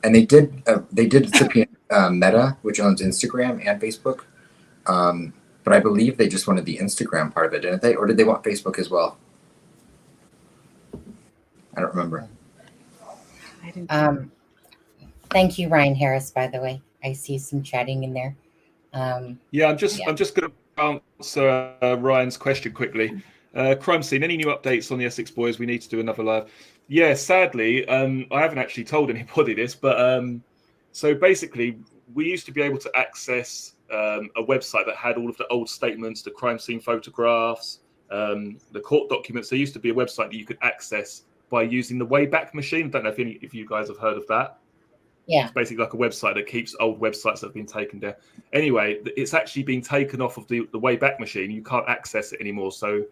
And they did subpoena Meta, which owns Instagram and Facebook. But I believe they just wanted the Instagram part of it, didn't they? Or did they want Facebook as well? I don't remember. I didn't. Thank you, Ryan Harris, by the way. I see some chatting in there. Yeah, I'm just going to answer Ryan's question quickly. Crime scene. Any new updates on the Essex boys? We need to do another live. Yeah, sadly, I haven't actually told anybody this, but so basically, we used to be able to access a website that had all of the old statements, the crime scene photographs, the court documents. There used to be a website that you could access by using the Wayback Machine. I don't know if you guys have heard of that. Yeah. It's basically like a website that keeps old websites that have been taken down. Anyway, it's actually been taken off of the Wayback Machine. You can't access it anymore. So,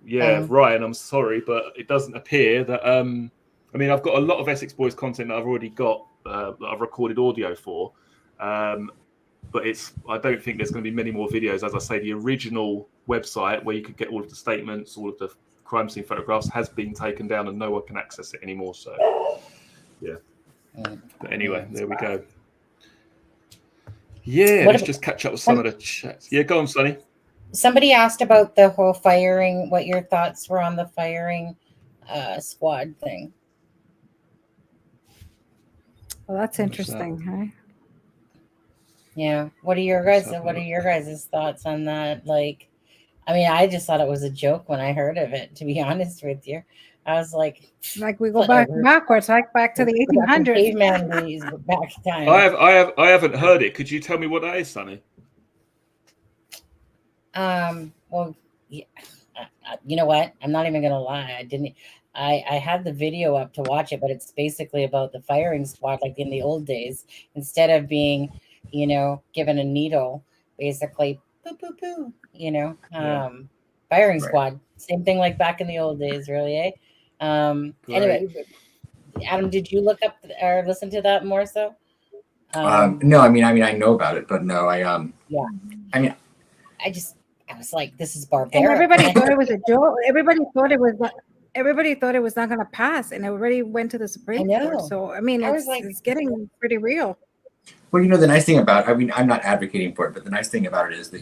yeah, Ryan, I'm sorry, but it doesn't appear that. I mean, I've got a lot of Essex Boys content that I've already got that I've recorded audio for, but I don't think there's going to be many more videos. As I say, the original website where you could get all of the statements, all of the crime scene photographs has been taken down, and no one can access it anymore. So, yeah. But anyway, there we go. Yeah, let's just catch up with some of the chats. Yeah, go on, Sunny. Somebody asked about the whole firing, what your thoughts were on the firing squad thing. Well, that's interesting, huh? Yeah. What are your guys' thoughts on that? Like, I mean, I just thought it was a joke when I heard of it, to be honest with you. I was like we go backwards, like back to the 1800s. Caveman days, back time. I haven't heard it. Could you tell me what that is, Sunny? Well, yeah, you know what? I'm not even gonna lie. I had the video up to watch it, but it's basically about the firing squad, like in the old days. Instead of being, given a needle, basically, poo, poo, poo, firing squad. Same thing like back in the old days, really, eh? Anyway, Adam, did you look up or listen to that more so? No, I mean, I know about it, but no, yeah. I mean, I was like, this is barbaric. And everybody thought it was a joke. Everybody thought it was not going to pass, and it already went to the Supreme Court. So I mean, it's getting pretty real. Well, the nice thing about, I mean, I'm not advocating for it, but the nice thing about it is that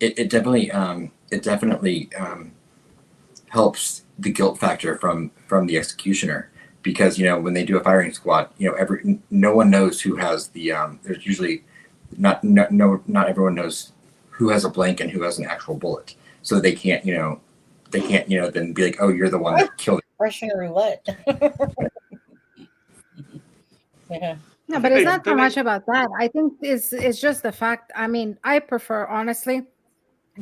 it definitely helps the guilt factor from the executioner, because when they do a firing squad, no one knows who has the there's usually not everyone knows who has a blank and who has an actual bullet, so they can't then be like, oh, you're the one that killed it. Russian roulette. Yeah. No, but it's not so much about that. I think it's just the fact. I mean, I prefer, honestly,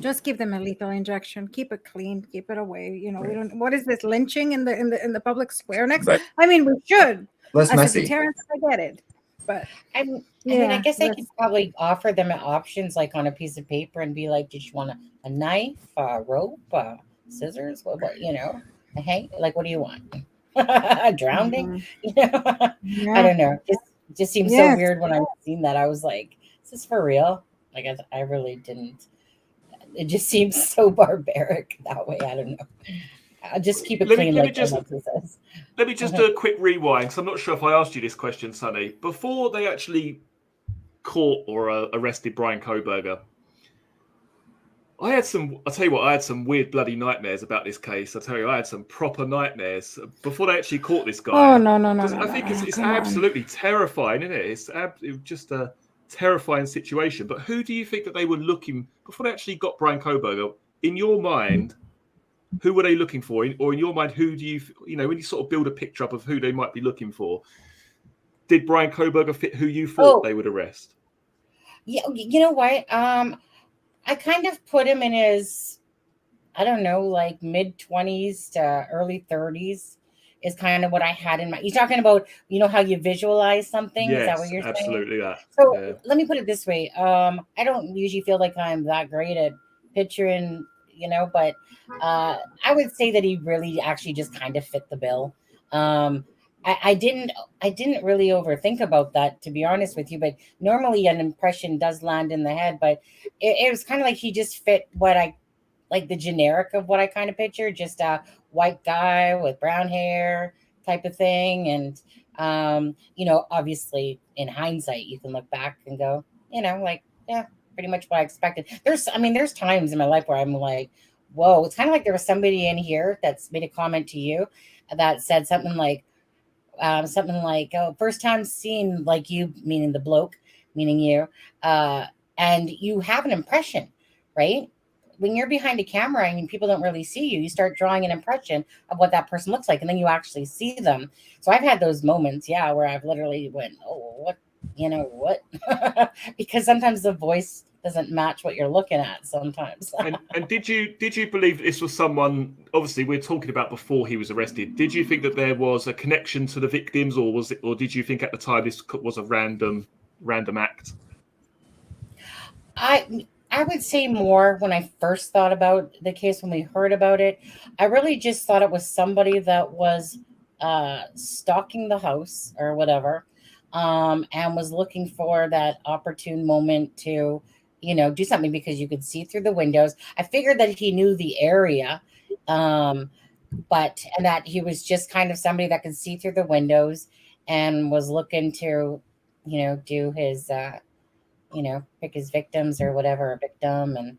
just give them a lethal injection. Keep it clean. Keep it away. We don't. What is this lynching in the public square next? Right. I mean, we should. Less messy. Terrence, I get it, but I mean, I guess I could probably offer them options, like on a piece of paper, and be like, "Did you want a knife, a rope, scissors? What a hang? Like, what do you want? A drowning? Mm-hmm. I don't know. It just seems so weird when I seen that. I was like, "Is this for real?" Like, I really didn't. It just seems so barbaric that way. I don't know. I'll just keep it clean. Let me just do a quick rewind, because I'm not sure if I asked you this question, Sunny. Before they actually caught or arrested Brian Kohberger, I'll tell you what, I had some weird bloody nightmares about this case. I tell you, I had some proper nightmares before they actually caught this guy. Oh no. I think it's absolutely terrifying, isn't it? It was just a terrifying situation. But who do you think that they were looking before they actually got Brian Koberger? In your mind, who were they looking for? Or in your mind, who do you when you sort of build a picture up of who they might be looking for? Did Brian Koberger fit who you thought they would arrest? Yeah, you know what? I kind of put him in his, I don't know, like mid-20s to early 30s is kind of what I had in mind. You're talking about, how you visualize something? Yes, is that what you're absolutely saying? That. So let me put it this way. I don't usually feel like I'm that great at picturing, but I would say that he really actually just kind of fit the bill. I didn't really overthink about that, to be honest with you, but normally an impression does land in the head, but it was kind of like he just fit what I like, the generic of what I kind of pictured, just a white guy with brown hair type of thing. And obviously in hindsight you can look back and go, yeah, pretty much what I expected. There's times in my life where I'm like, whoa, it's kind of like there was somebody in here that's made a comment to you that said something like, oh, first time seeing like you, meaning the bloke, meaning you, and you have an impression, right? When you're behind a camera and people don't really see you, you start drawing an impression of what that person looks like, and then you actually see them. So I've had those moments, where I've literally went, oh, what, because sometimes the voice doesn't match what you're looking at sometimes. and did you believe this was someone, obviously we're talking about before he was arrested, did you think that there was a connection to the victims, or did you think at the time this was a random act? I would say more when I first thought about the case, when we heard about it, I really just thought it was somebody that was stalking the house or whatever, and was looking for that opportune moment to, do something, because you could see through the windows. I figured that he knew the area, and that he was just kind of somebody that could see through the windows and was looking to, do his, pick his victims or whatever, a victim. And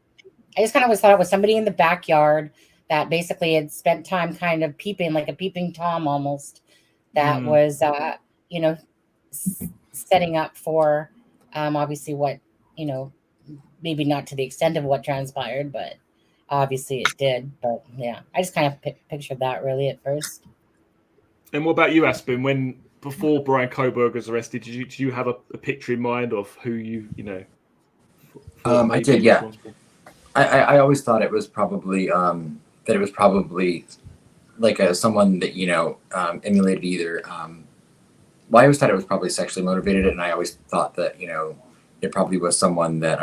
I just kind of always thought it was somebody in the backyard that basically had spent time kind of peeping, like a peeping Tom almost, that was, setting up for, obviously what, maybe not to the extent of what transpired, but obviously it did. But yeah, I just kind of pictured that really at first. And what about you, Aspen? Before Brian Koberger was arrested, did you have a picture in mind of who you I did, yeah. I always thought it was probably like someone that emulated either. I always thought it was probably sexually motivated, and I always thought that it probably was someone that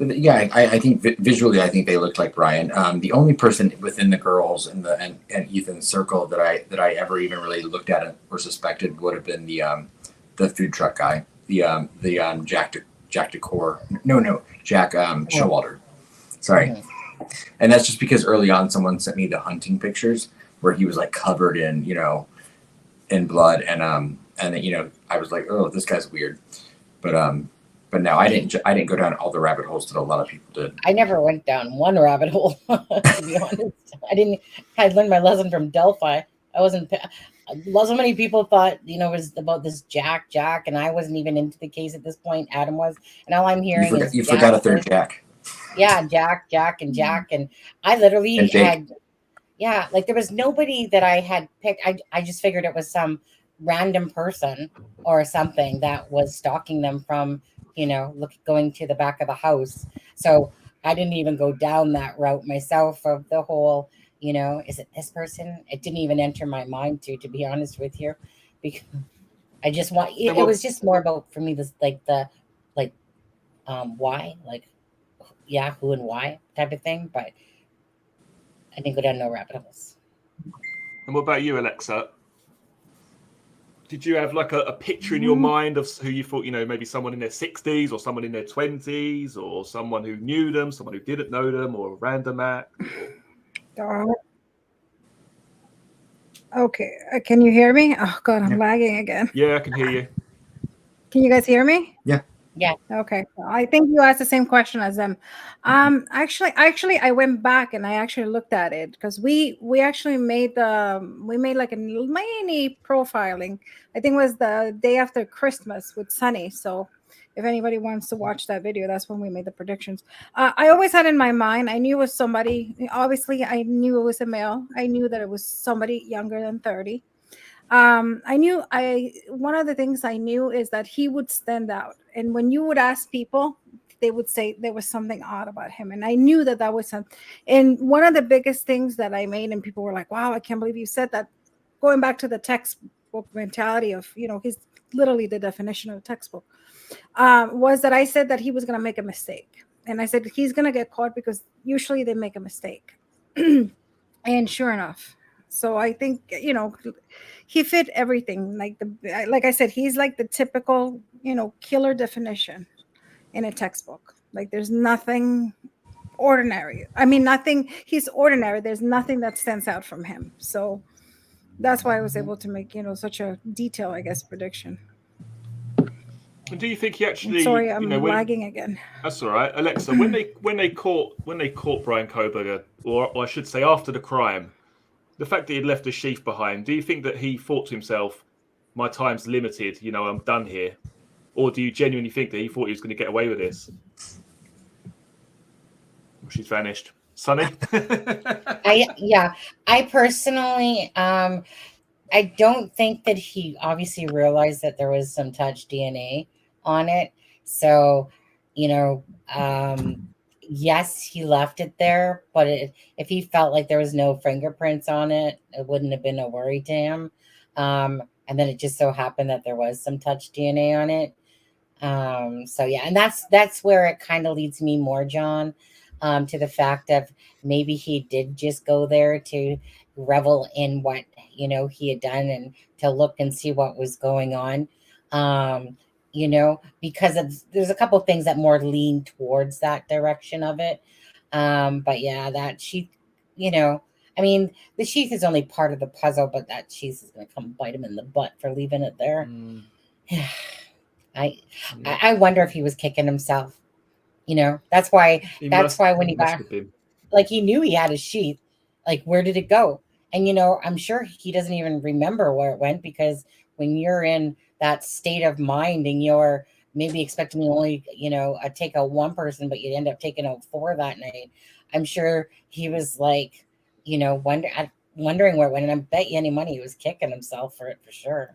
I think visually, I think they looked like Brian. The only person within the girls and Ethan's circle that I ever even really looked at or suspected would have been the food truck guy, the Jack Showalter. Sorry, and that's just because early on someone sent me the hunting pictures where he was like covered in in blood, and I was like, oh, this guy's weird, but no, I didn't go down all the rabbit holes that a lot of people did. I never went down one rabbit hole, to be honest. I learned my lesson from Delphi. So many people thought, it was about this Jack, and I wasn't even into the case at this point. Adam was, and all I'm hearing is you forgot a third Jack. Yeah, Jack, and I literally had, like there was nobody that I had picked. I just figured it was some random person or something that was stalking them from, going to the back of the house. So I didn't even go down that route myself of the whole, is it this person? It didn't even enter my mind to be honest with you, because I just want, it was just more about, for me, this why, who and why type of thing. But I didn't go down no rabbit holes. And what about you, Alexza? Did you have like a picture in your mind of who you thought, maybe someone in their 60s or someone in their 20s or someone who knew them, someone who didn't know them, or a random act? Okay. Can you hear me? Oh, God, I'm lagging again. Yeah, I can hear you. Can you guys hear me? Yeah. Yeah. Okay. I think you asked the same question as them. Actually, I went back and I actually looked at it because we actually made like a mini profiling. I think it was the day after Christmas with Sunny. So if anybody wants to watch that video, that's when we made the predictions. I always had in my mind, I knew it was somebody. Obviously, I knew it was a male. I knew that it was somebody younger than 30. One of the things I knew is that he would stand out, and when you would ask people, they would say there was something odd about him, and I knew that was something. And one of the biggest things that I made, and people were like, wow, I can't believe you said that. Going back to the textbook mentality of, he's literally the definition of a textbook, was that I said that he was going to make a mistake, and I said he's going to get caught because usually they make a mistake. And sure enough, so I think, he fit everything. Like I said, he's like the typical, killer definition in a textbook. Like there's nothing ordinary. I mean, nothing, he's ordinary. There's nothing that stands out from him. So that's why I was able to make, such a detailed, I guess, prediction. And do you think he actually? Sorry, I'm lagging again. That's all right, Alexza. When they caught Brian Koberger, or I should say, after the crime, the fact that he'd left a sheath behind, do you think that he thought to himself, "My time's limited. I'm done here," or do you genuinely think that he thought he was going to get away with this? She's vanished. Sunny. I personally, I don't think that he obviously realized that there was some touch DNA on it. So, yes, he left it there, but if he felt like there was no fingerprints on it, it wouldn't have been a worry to him. And then it just so happened that there was some touch DNA on it. So yeah, and that's where it kind of leads me more, John, to the fact of maybe he did just go there to revel in what he had done and to look and see what was going on. Because there's a couple of things that more lean towards that direction of it. But yeah, that sheath, I mean, the sheath is only part of the puzzle, but that sheath is going to come bite him in the butt for leaving it there. I wonder if he was kicking himself. That's why when he got, like, he knew he had his sheath, like, where did it go? And, I'm sure he doesn't even remember where it went, because when you're in that state of mind and you're maybe expecting to only, take out one person, but you end up taking out 4 that night, I'm sure he was like, wondering where it went. And I bet you any money he was kicking himself for it, for sure.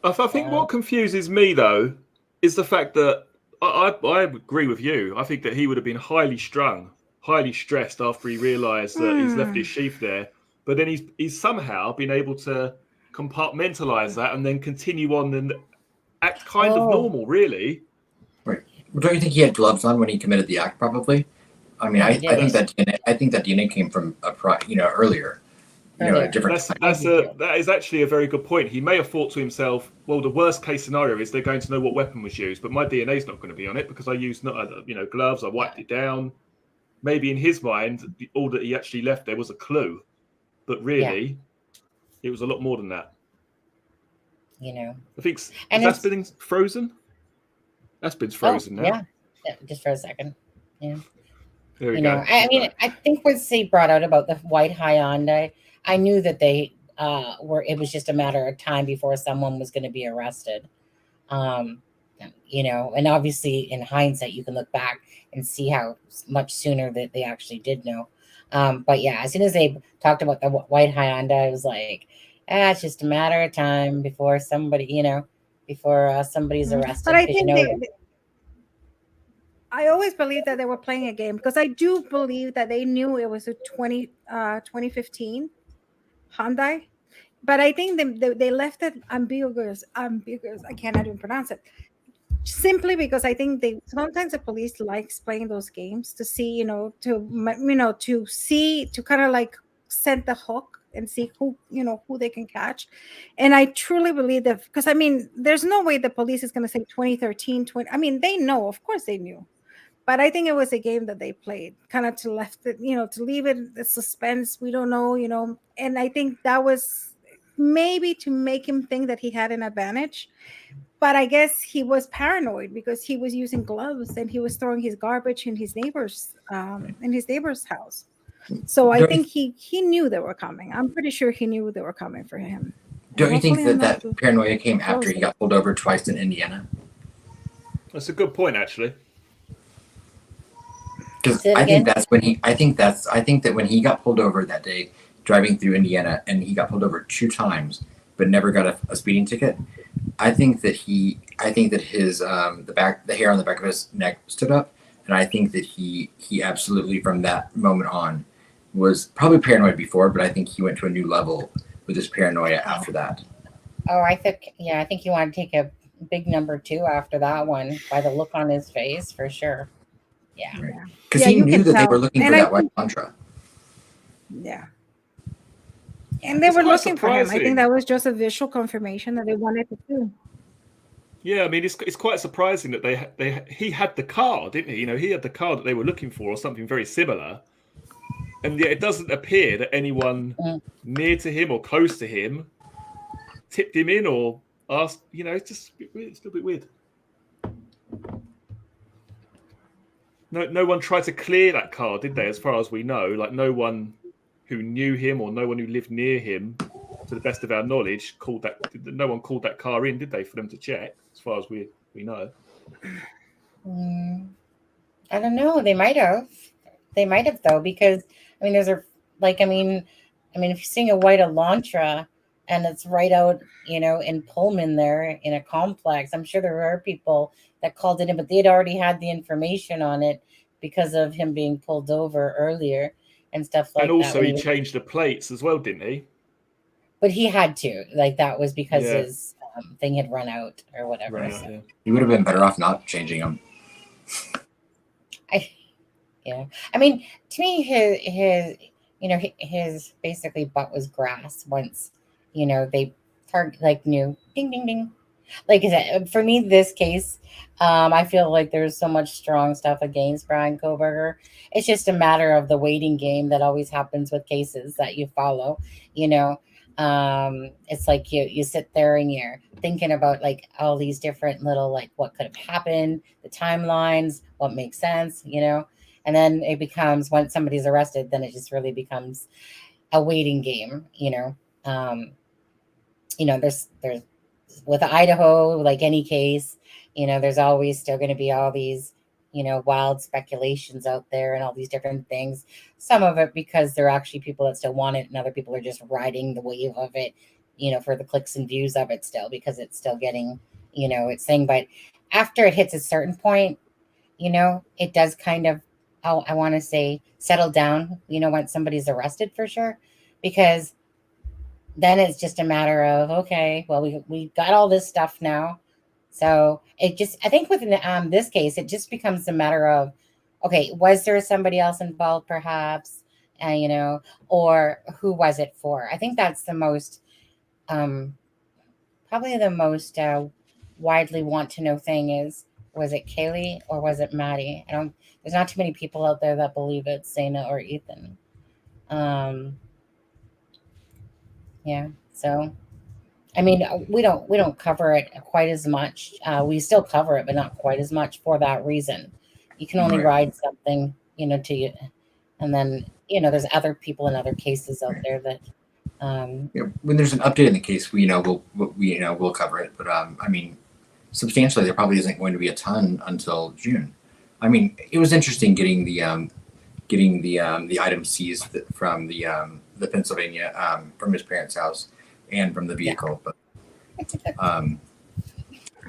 I think what confuses me, though, is the fact that I agree with you. I think that he would have been highly strung, highly stressed after he realised that he's left his sheath there. But then he's somehow been able to compartmentalize that and then continue on and act kind of normal, really. Right. Well, don't you think he had gloves on when he committed the act? Probably. I mean, I think that DNA came from earlier. A different. That is actually a very good point. He may have thought to himself, well, the worst case scenario is they're going to know what weapon was used, but my DNA is not going to be on it because I used gloves. I wiped it down. Maybe in his mind, all that he actually left there was a clue, but really, it was a lot more than that. I think Aspen's frozen. Aspen's frozen now. Yeah, just for a second. Yeah. There we go. I mean, I think what they brought out about the white Hyundai, I knew that they it was just a matter of time before someone was going to be arrested. And obviously in hindsight, you can look back and see how much sooner that they actually did know. But yeah, as soon as they talked about the white Hyundai, I was like, it's just a matter of time before somebody, before somebody's arrested. But I think I always believed that they were playing a game, because I do believe that they knew it was a 2015 Hyundai. But I think they left it ambiguous. I cannot even pronounce it. Simply because I think sometimes the police likes playing those games to see, to kind of like set the hook and see who they can catch. And I truly believe that, because I mean, there's no way the police is going to say 2013, I mean, they know, of course they knew. But I think it was a game that they played, kind of to leave it the suspense. We don't know, and I think that was maybe to make him think that he had an advantage. but I guess he was paranoid because he was using gloves and he was throwing his garbage in his neighbor's house. So I think he knew they were coming. I'm pretty sure he knew they were coming for him. Don't you think Hopefully that I'm not paranoia came after close. he got pulled over twice in Indiana? That's a good point, actually. Because Say it I think again? that's when he. I think that when he got pulled over that day driving through Indiana, and he got pulled over 2 times, but never got a speeding ticket. I think that his the hair on the back of his neck stood up, and I think that he absolutely from that moment on was probably paranoid before, but I think he went to a new level with his paranoia after that. Oh, I think you want to take a big number 2 after that one by the look on his face, for sure. Yeah. Right. Because Yeah, he you knew can that they tell. were looking And for I that white think- Contra. Yeah. And they It's were quite looking for him. I surprising. think that was just a visual confirmation that they wanted to do. Yeah, I mean, it's quite surprising that he had the car, didn't he? You know, he had the car that they were looking for, or something very similar, and yet it doesn't appear that anyone near to him or close to him tipped him in or asked. You know, it's just a bit weird. It's a little bit weird. No one tried to clear that car, did they? As far as we know, like no one who knew him or no one who lived near him, to the best of our knowledge, no one called that car in, did they, for them to check? As far as we know. I don't know. They might have. Though, because I mean, if you're seeing a white Elantra and it's right out, in Pullman there in a complex, I'm sure there are people that called it in, but they'd already had the information on it because of him being pulled over earlier and stuff like that. And also, he changed the plates as well, didn't he? But he had to. Like, that was because Yeah. his thing had run out or whatever. Right, so. yeah. He would have been better off not changing them. Yeah. I mean, to me, his basically butt was grass once, they knew ding, ding, ding. Like I said, for me, this case, I feel like there's so much strong stuff against Brian Koberger. It's just a matter of the waiting game that always happens with cases that you follow, It's like you sit there and you're thinking about like all these different little, like what could have happened, the timelines, what makes sense, and then it becomes, once somebody's arrested, then it just really becomes a waiting game, there's with Idaho, like any case, there's always still going to be all these, wild speculations out there and all these different things. Some of it because there are actually people that still want it, and other people are just riding the wave of it, for the clicks and views of it still, because it's still getting, its thing. But after it hits a certain point, it does kind of, I want to say, settle down, once somebody's arrested, for sure, because then it's just a matter of, okay, well, we got all this stuff now. So I think with this case, it just becomes a matter of, okay, was there somebody else involved perhaps, or who was it for? I think that's the most, probably the most widely want to know thing is, was it Kaylee or was it Maddie? There's not too many people out there that believe it's Xana or Ethen. Yeah. So, I mean, we don't cover it quite as much. We still cover it, but not quite as much for that reason. You can only ride something, to you, and then there's other people in other cases out there that. When there's an update in the case, we'll cover it. But I mean, substantially, there probably isn't going to be a ton until June. I mean, it was interesting getting the item seized from the Pennsylvania from his parents' house and from the vehicle. But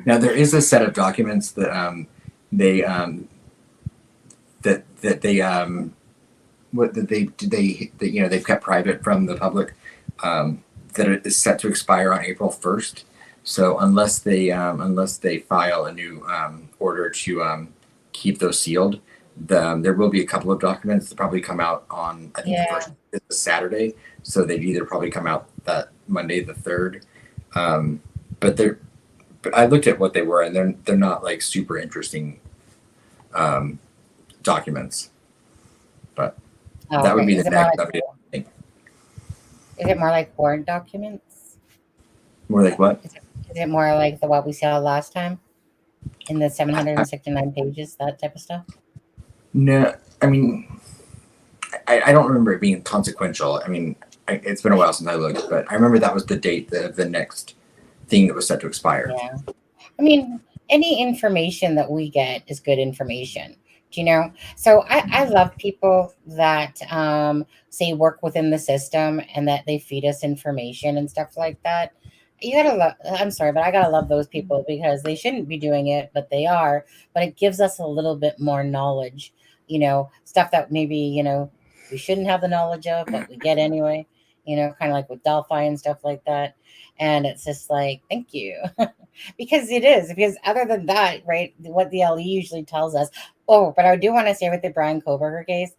now there is a set of documents that they've kept private from the public that is set to expire on April 1st. So unless they file a new order to keep those sealed, there will be a couple of documents that probably come out on, I think the first is a Saturday, so they'd either probably come out that Monday the 3rd. But I looked at what they were, and they're not like super interesting documents. But that would be the next update. Is it more like Word documents? More like what? Is it more like what we saw last time in the 769 pages, that type of stuff? No, I mean, I don't remember it being consequential. I mean, it's been a while since I looked, but I remember that was the date of the next thing that was set to expire. Yeah. I mean, any information that we get is good information. Do you know? So I love people that say work within the system and that they feed us information and stuff like that. You gotta love, I'm sorry, but I gotta love those people because they shouldn't be doing it, but they are. But it gives us a little bit more knowledge, stuff that maybe, we shouldn't have the knowledge of, but we get anyway, kind of like with Delphi and stuff like that. And it's just like, thank you. Because other than that, right, what the LE usually tells us. Oh, but I do want to say with the Brian Koberger case,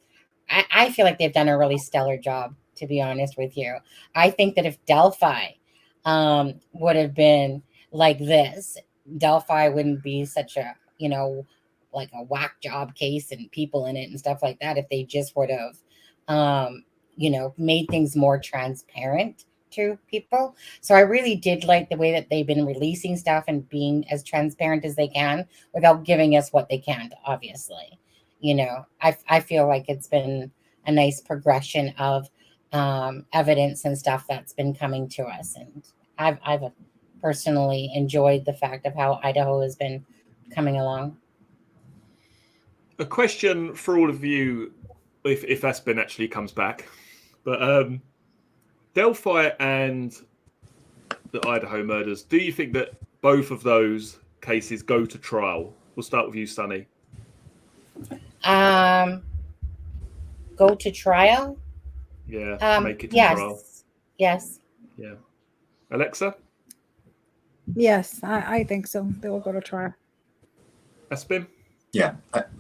I feel like they've done a really stellar job, to be honest with you. I think that if Delphi would have been like this, Delphi wouldn't be such a, like a whack job case and people in it and stuff like that if they just would have, made things more transparent to people. So I really did like the way that they've been releasing stuff and being as transparent as they can without giving us what they can't, obviously. I feel like it's been a nice progression of evidence and stuff that's been coming to us. And I've personally enjoyed the fact of how Idaho has been coming along. A question for all of you, if Aspen actually comes back, but Delphi and the Idaho murders, do you think that both of those cases go to trial? We'll start with you, Sunny. Go to trial? Yeah, make it to trial. Yes. Yeah. Alexza? Yes, I think so. They will go to trial. Aspen? Yeah.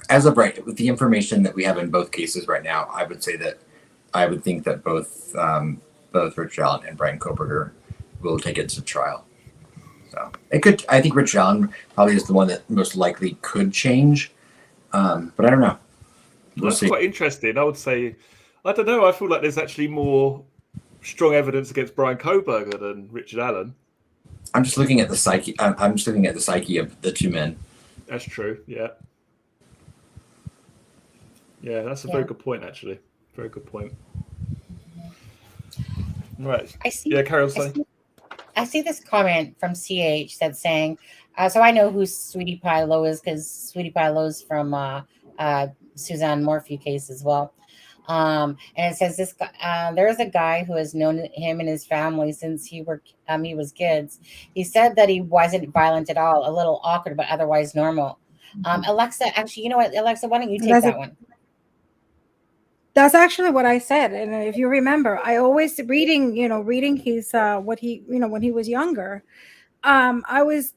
As of right, with the information that we have in both cases right now, I would say that I would think that both Rich Allen and Brian Koberger will take it to trial. So it could. I think Rich Allen probably is the one that most likely could change, but I don't know. That's quite interesting. I would say, I don't know. I feel like there's actually more strong evidence against Brian Koberger than Richard Allen. I'm just looking at the psyche. I'm just looking at the psyche of the two men. That's true. Yeah. Yeah, that's a very good point, actually. Very good point. Right. Yeah, Carol, say. I see this comment from CH that's saying, so I know who Sweetie Pie Low is because Sweetie Pie Low's from Suzanne Morphew case as well. And it says this there is a guy who has known him and his family since he was kids. He said that he wasn't violent at all, a little awkward, but otherwise normal. Alexza, actually, you know what, Alexza, why don't you take that one? That's actually what I said. And if you remember, I always reading his what he, when he was younger, I was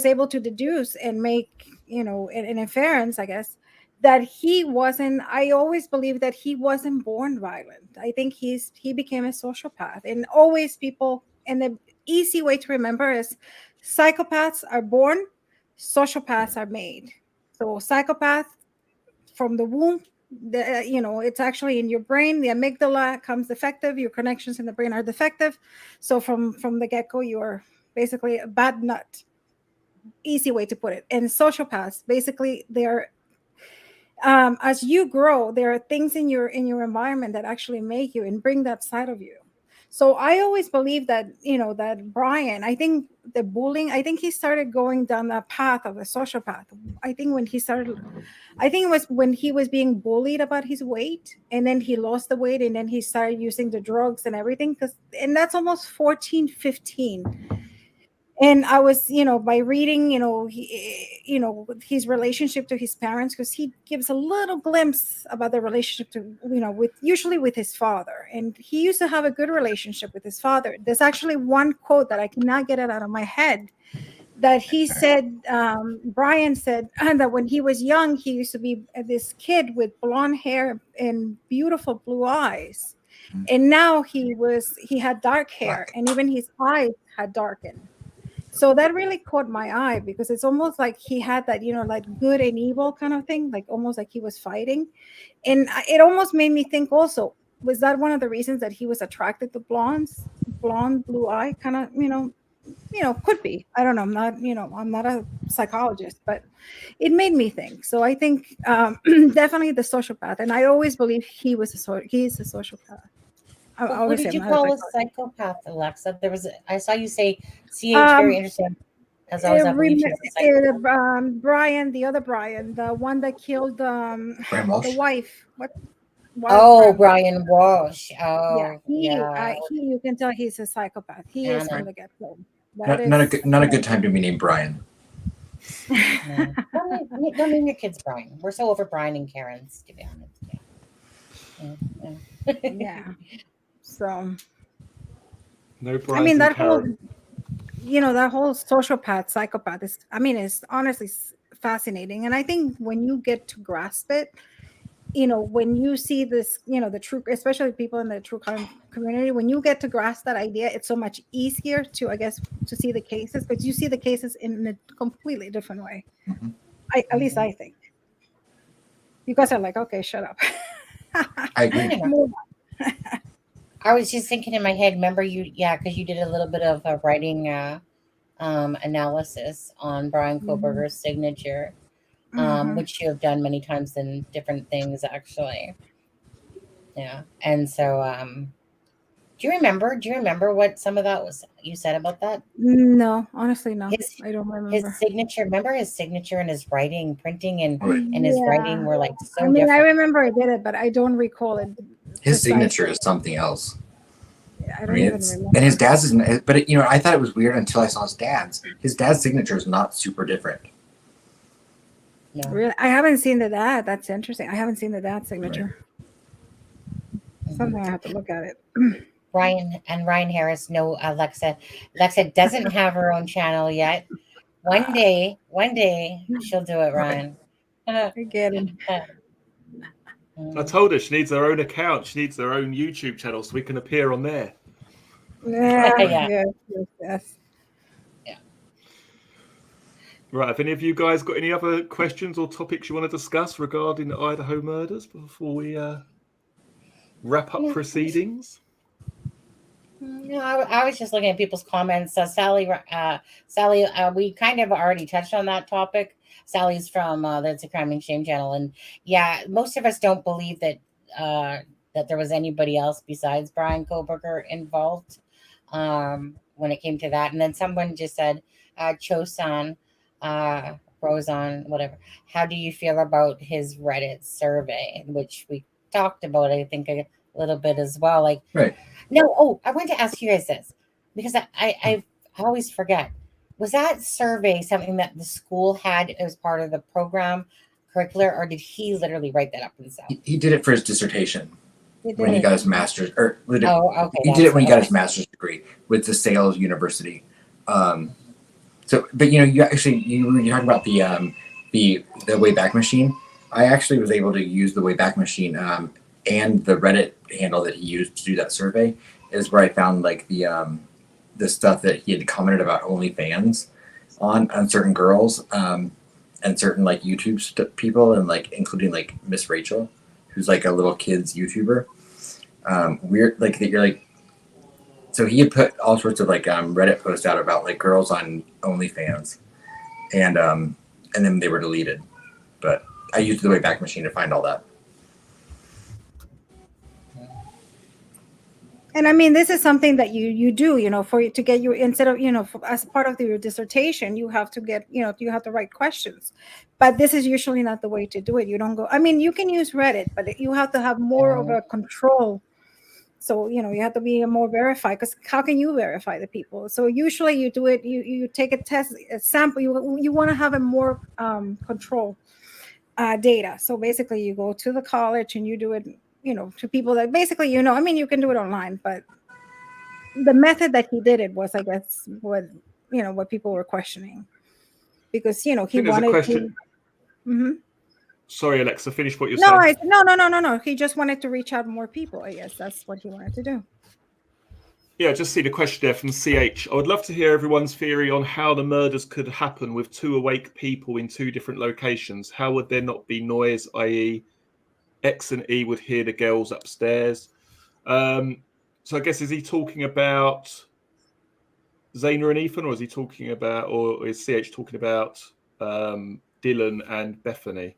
able to deduce and make, an inference, I guess, that he wasn't. I always believed that he wasn't born violent. I think he became a sociopath. And always people, and the easy way to remember is psychopaths are born, sociopaths are made. So psychopath from the womb, it's actually in your brain. The amygdala comes defective. Your connections in the brain are defective. So from the get-go, you are basically a bad nut. Easy way to put it. And sociopaths, basically, they're as you grow, there are things in your environment that actually make you and bring that side of you. So I always believe that, that Brian, I think the bullying, I think he started going down that path of a sociopath. I think it was when he was being bullied about his weight, and then he lost the weight, and then he started using the drugs and everything. And that's almost 14, 15. And I was, by reading, his relationship to his parents, because he gives a little glimpse about the relationship to, usually with his father. And he used to have a good relationship with his father. There's actually one quote that I cannot get it out of my head that he said, Brian said that when he was young, he used to be this kid with blonde hair and beautiful blue eyes. And now he had dark hair, and even his eyes had darkened. So that really caught my eye, because it's almost like he had that, like good and evil kind of thing, like almost like he was fighting. And it almost made me think also, was that one of the reasons that he was attracted to blonde, blue eye kind of, could be. I don't know. I'm not a psychologist, but it made me think. So I think definitely the sociopath, and I always believe he's a sociopath. What Obviously, did I'm you not a call a psychologist. psychopath, Alexa? I saw you say CH, very Um, interesting. As always, I believe she was a psychopath. Brian, the other Brian, the one that killed Brian the Walsh. wife. What? Oh, Brian Brian Walsh. Yeah, Oh, yeah. you can tell he's a psychopath. He is from Anna. the get-go. That is Not a good time to be named Brian. No. Don't name your kids Brian. We're so over Brian and Karen's, to be honest. Yeah. yeah. So No I Brian's mean and that whole Karen. that whole sociopath, psychopath is, it's honestly fascinating. And I think when you get to grasp it, when you see this, the true, especially people in the true crime community, when you get to grasp that idea, it's so much easier to, I guess, to see the cases, because you see the cases in a completely different way. Mhm. At least I think. You guys are like, okay, shut up. I agree. Move I was just thinking in my head, remember because you did a little bit of a writing analysis on Brian Koberger's signature, on. which you have done many times in different things, actually. Yeah. And so, do you remember what some of that was you said about that? No, honestly, no. His I don't remember. his signature, remember his signature and his writing, printing and Right. his writing were like so I different. remember I did it, but I don't recall it. His precisely. signature is something else. I don't even remember. And his dad's isn't. But I thought it was weird until I saw his dad's. His dad's signature is not super different. No. Really, I haven't seen the dad. That's interesting. I haven't seen the dad signature. Something I have to look at it. Ryan Harris. No, Alexa doesn't have her own channel yet. One day she'll do it, Ryan. I get it. I told her she needs her own account. She needs her own YouTube channel so we can appear on there. Yeah. Yes. Yeah. Right. Have any of you guys got any other questions or topics you want to discuss regarding the Idaho murders before we wrap up proceedings? No, I was just looking at people's comments. Sally, we kind of already touched on that topic. Sally's from That's a Crime and Shame channel, and yeah, most of us don't believe that that there was anybody else besides Brian Koberger involved when it came to that. And then someone just said, Chosan, Rosan, whatever. How do you feel about his Reddit survey, which we talked about, I think, a little bit as well. Like, Right. No, I wanted to ask you guys this because I always forget. Was that survey something that the school had as part of the program curricular, or did he literally write that up himself? He did it for his dissertation when he got his master's. He did it when he got his master's degree with the Sales University. But you actually you're talking about the Wayback Machine. I actually was able to use the Wayback Machine and the Reddit handle that he used to do that survey is where I found like the stuff that he had commented about OnlyFans on certain girls and certain like YouTube people, and like including like Miss Rachel, who's like a little kids YouTuber. Weird, like that you're like. So he had put all sorts of like Reddit posts out about like girls on OnlyFans, and then they were deleted. But I used the Wayback Machine to find all that. And I mean, this is something that you do, for you to get you, instead of, as part of your dissertation, you have to get, you have to write questions. But this is usually not the way to do it. You don't go, I mean, you can use Reddit, but you have to have more of a control. So, you have to be more verified, because how can you verify the people? So usually you do it, you take a test, a sample, you want to have a more control data. So basically you go to the college and you do it, to people that basically, I mean, you can do it online, but the method that he did it was, I guess, what people were questioning, because, he wanted to. Mm-hmm. Sorry, Alexa, finish what you're saying. No. He just wanted to reach out more people. I guess that's what he wanted to do. Yeah, just see the question there from CH. I would love to hear everyone's theory on how the murders could happen with two awake people in two different locations. How would there not be noise, i.e., X and E would hear the girls upstairs? So I guess, is he talking about Xana and Ethen, or is he talking about, or is CH talking about Dylan and Bethany?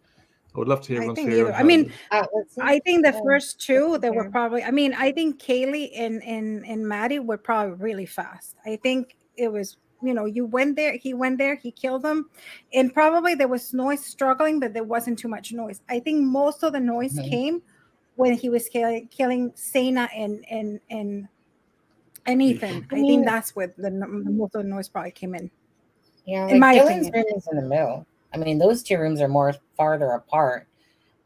I would love to hear I everyone's think theory either. on I how mean, Let's see. I think the Um, first two they were compare. probably. I mean, I think Kaylee and Maddie were probably really fast. I think it was. You went there. He went there. He killed them, and probably there was noise struggling, but there wasn't too much noise. I think most of the noise Mhm. came when he was killing Xana and Ethen. I I mean, think that's where the most of the noise probably came in. yeah, In like my Dylan's opinion. room is in the middle. I mean, those two rooms are more farther apart.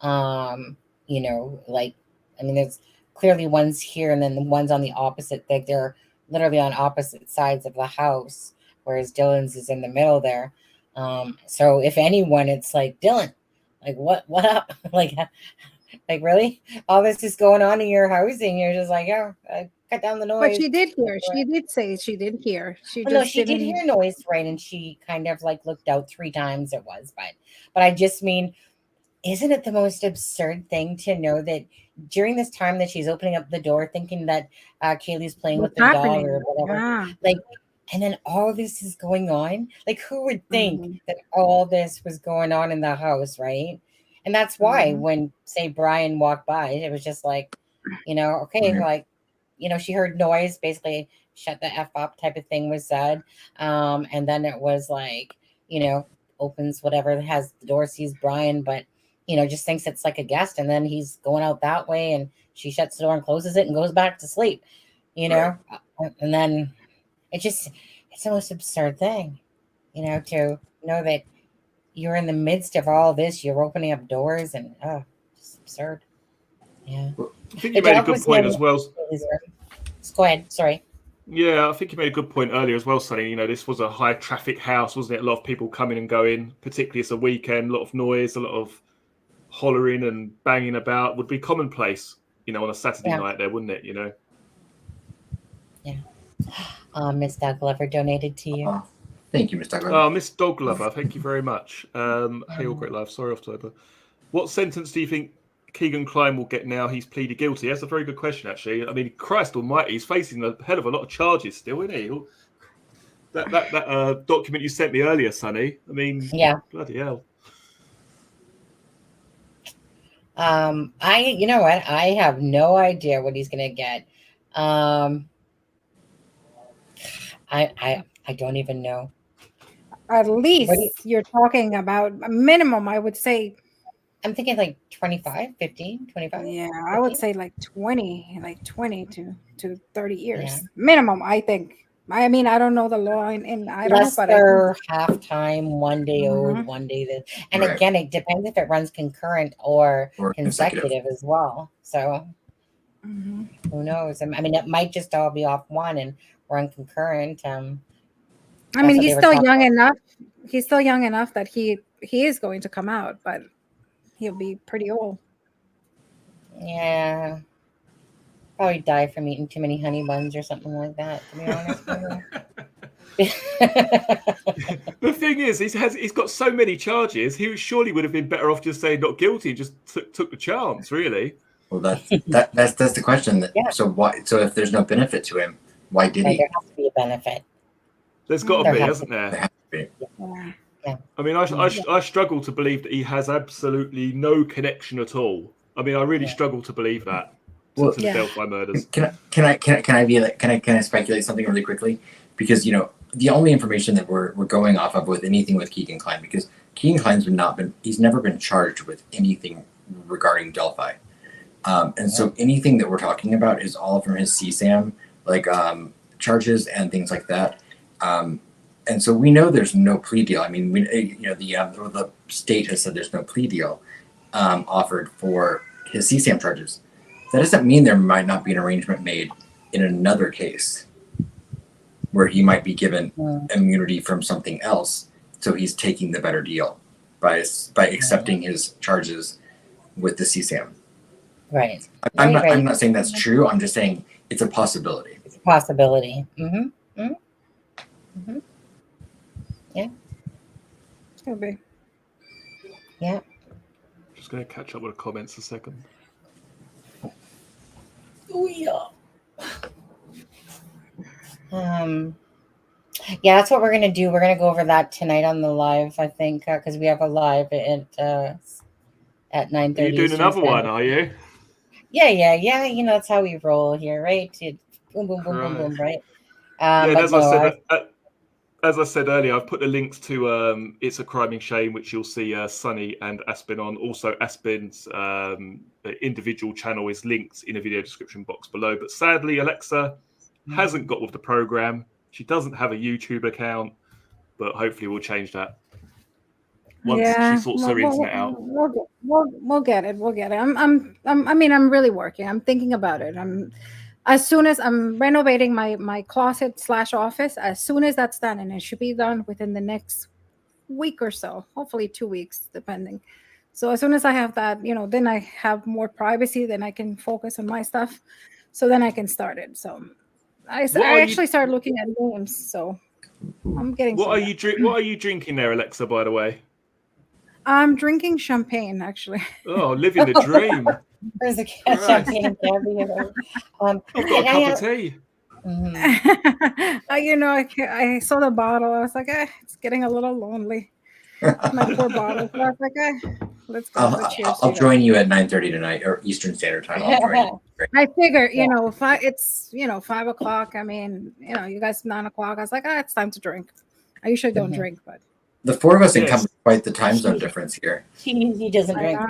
Um, like, I mean, there's clearly ones here and then the ones on the opposite. Like they're literally on opposite sides of the house, whereas Dylan's is in the middle there. So if anyone, it's like Dylan, like what up? like really, all this is going on in your house, and you're just like, oh, cut down the But noise. she did hear. She did say she did hear. She Well, no, just she did didn't. hear noise, right? And she kind of like looked out 3 times. It was, but I just mean, isn't it the most absurd thing to know that during this time that she's opening up the door, thinking that Kaylee's playing with What's the dog happening? or whatever, Yeah. like, and then all this is going on? Like, who would think Mhm. that all this was going on in the house, right? And that's why Mhm. when, say, Brian walked by, it was just like, okay, Mhm. like, she heard noise, basically, shut the F up type of thing was said. And then it was like, opens whatever, has the door, sees Brian, but just thinks it's like a guest, and then he's going out that way, and she shuts the door and closes it and goes back to sleep, Right. and then it's the most absurd thing, to know that you're in the midst of all this, you're opening up doors, and just absurd. Yeah. I think The you made a dog good was point in as well. Kaylee's room. Go ahead, sorry. Yeah, I think you made a good point earlier as well, Sonny. This was a high traffic house, wasn't it? A lot of people coming and going, particularly it's a weekend, a lot of noise, a lot of hollering and banging about would be commonplace, on a Saturday Yeah. night there, wouldn't it? Yeah. Miss Doug Glover donated to you. Thank you, Mr. Douglas. Oh, Miss Dog Lover, thank you very much. Hey, all great life. Sorry, October. What sentence do you think Keegan Klein will get now he's pleaded guilty? That's a very good question, actually. I mean, Christ Almighty, he's facing a hell of a lot of charges still, isn't he? That document you sent me earlier, Sonny. I mean, Yeah. bloody hell. You know what? I have no idea what he's gonna get. I don't even know. At What do least you're talking about a minimum, I would say. I'm thinking like 25, 15, 25. Yeah, I would 15? say like 20 to 30 years Yeah. minimum. I think. I mean, I don't know the law in Idaho, Unless but I think. they're half time, one day owed, Mhm. one day this. And Right. again, it depends if it runs concurrent or Or consecutive as well. So Mhm. who knows? I mean, it might just all be off one and run concurrent. I That's mean, what he's they were still talking young about. enough. He's still young enough that he is going to come out, but he'll be pretty old. Yeah. Probably die from eating too many honey buns or something like that, to be honest with you. The thing is, he's got so many charges. He surely would have been better off just saying not guilty and just took the chance, really. Well, that's the question. Yeah. So why? So if there's no benefit to him, why did Right, he? there has to be a benefit. There's got to There be, has hasn't There there? has to be. Yeah. I mean, I struggle to believe that he has absolutely no connection at all. I mean, I really Yeah. struggle to believe that Well, to the Yeah. Delphi murders. Can I speculate something really quickly? Because the only information that we're going off of with anything with Keegan Klein, because Keegan Klein's he's never been charged with anything regarding Delphi, and so anything that we're talking about is all from his CSAM charges and things like that. And so we know there's no plea deal. I mean, the state has said there's no plea deal offered for his CSAM charges. That doesn't mean there might not be an arrangement made in another case where he might be given immunity from something else, so he's taking the better deal by accepting his charges with the CSAM. Right. I'm Right. not saying that's true. I'm just saying it's a possibility. It's a possibility. Mm-hmm. Mm-hmm. Mm-hmm. Yeah. Could be. Yeah. Just going to catch up with the comments a second. Oh yeah. Yeah, that's what we're gonna do. We're gonna go over that tonight on the live, I think, because we have a live at 9:30. Are you doing another one? Are you? Yeah. You know, that's how we roll here, right? Boom, boom, boom, boom, boom, right? Yeah, and but as I said earlier, I've put the links to It's a Crime and Shame, which you'll see Sunny and Aspen on. Also, Aspen's individual channel is linked in a video description box below. But sadly, Alexza hasn't got with the program. She doesn't have a YouTube account, but hopefully we'll change that once she sorts her internet out. We'll get it. We'll get it. I'm really working. I'm thinking about it. As soon as I'm renovating my closet / office, as soon as that's done, and it should be done within the next week or so, hopefully 2 weeks, depending. So as soon as I have that, then I have more privacy, then I can focus on my stuff. So then I can start it. So I actually started looking at games. So I'm getting. What are you drinking there, Alexza? By the way, I'm drinking champagne. Actually. Oh, living the dream. There's a champagne and caviar. I've got a cup of tea. I saw the bottle. I was like, it's getting a little lonely. My poor bottle. So I was like, let's go. I'll join you at 9:30 tonight, or Eastern Standard Time. I'll join you. I figure, it's 5 o'clock. I mean, you guys 9 o'clock. I was like, it's time to drink. I usually don't drink, but the four of us encompass quite the time zone difference here. He doesn't drink.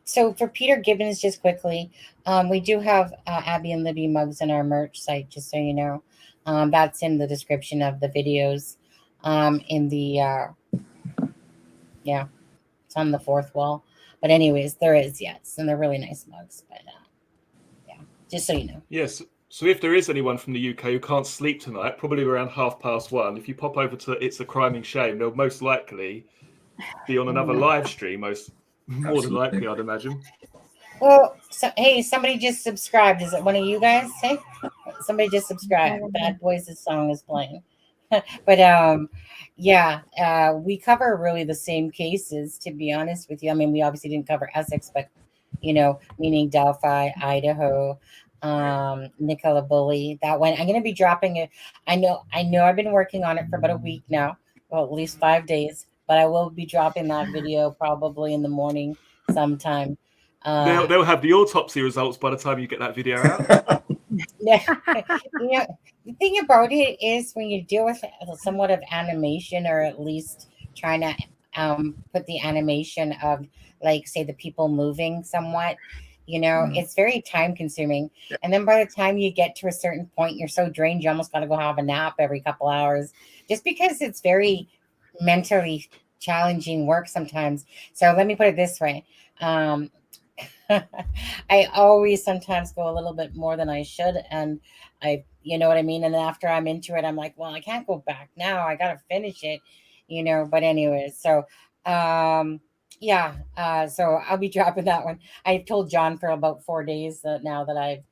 So for Peter Gibbons, just quickly, we do have Abby and Libby mugs on our merch site, just so you know. That's in the description of the videos. It's on the fourth wall. But anyways, there is, yes, and they're really nice mugs. But just so you know. Yes. So if there is anyone from the UK who can't sleep tonight, probably around 1:30, if you pop over to It's a Crime and Shame, they'll most likely be on another live stream. More than likely, I'd imagine. Well, hey, somebody just subscribed. Is it one of you guys? Hey, somebody just subscribed. Bad Boys' song is playing. But we cover really the same cases, to be honest with you. I mean, we obviously didn't cover Essex, but meaning Delphi, Idaho, Nicola Bully. That one, I'm going to be dropping it. I know I've been working on it for about a week now, well, at least 5 days, but I will be dropping that video probably in the morning sometime. They'll have the autopsy results by the time you get that video out. The thing about it is when you deal with somewhat of animation, or at least trying to put the animation of, like, say, the people moving somewhat, it's very time consuming. And then by the time you get to a certain point, you're so drained, you almost got to go have a nap every couple hours, just because it's very mentally challenging work sometimes. So let me put it this way. I always sometimes go a little bit more than I should. And you know what I mean? And then after I'm into it, I'm like, well, I can't go back now. I got to finish it, but anyways, so, so I'll be dropping that one. I've told John for about 4 days now that I've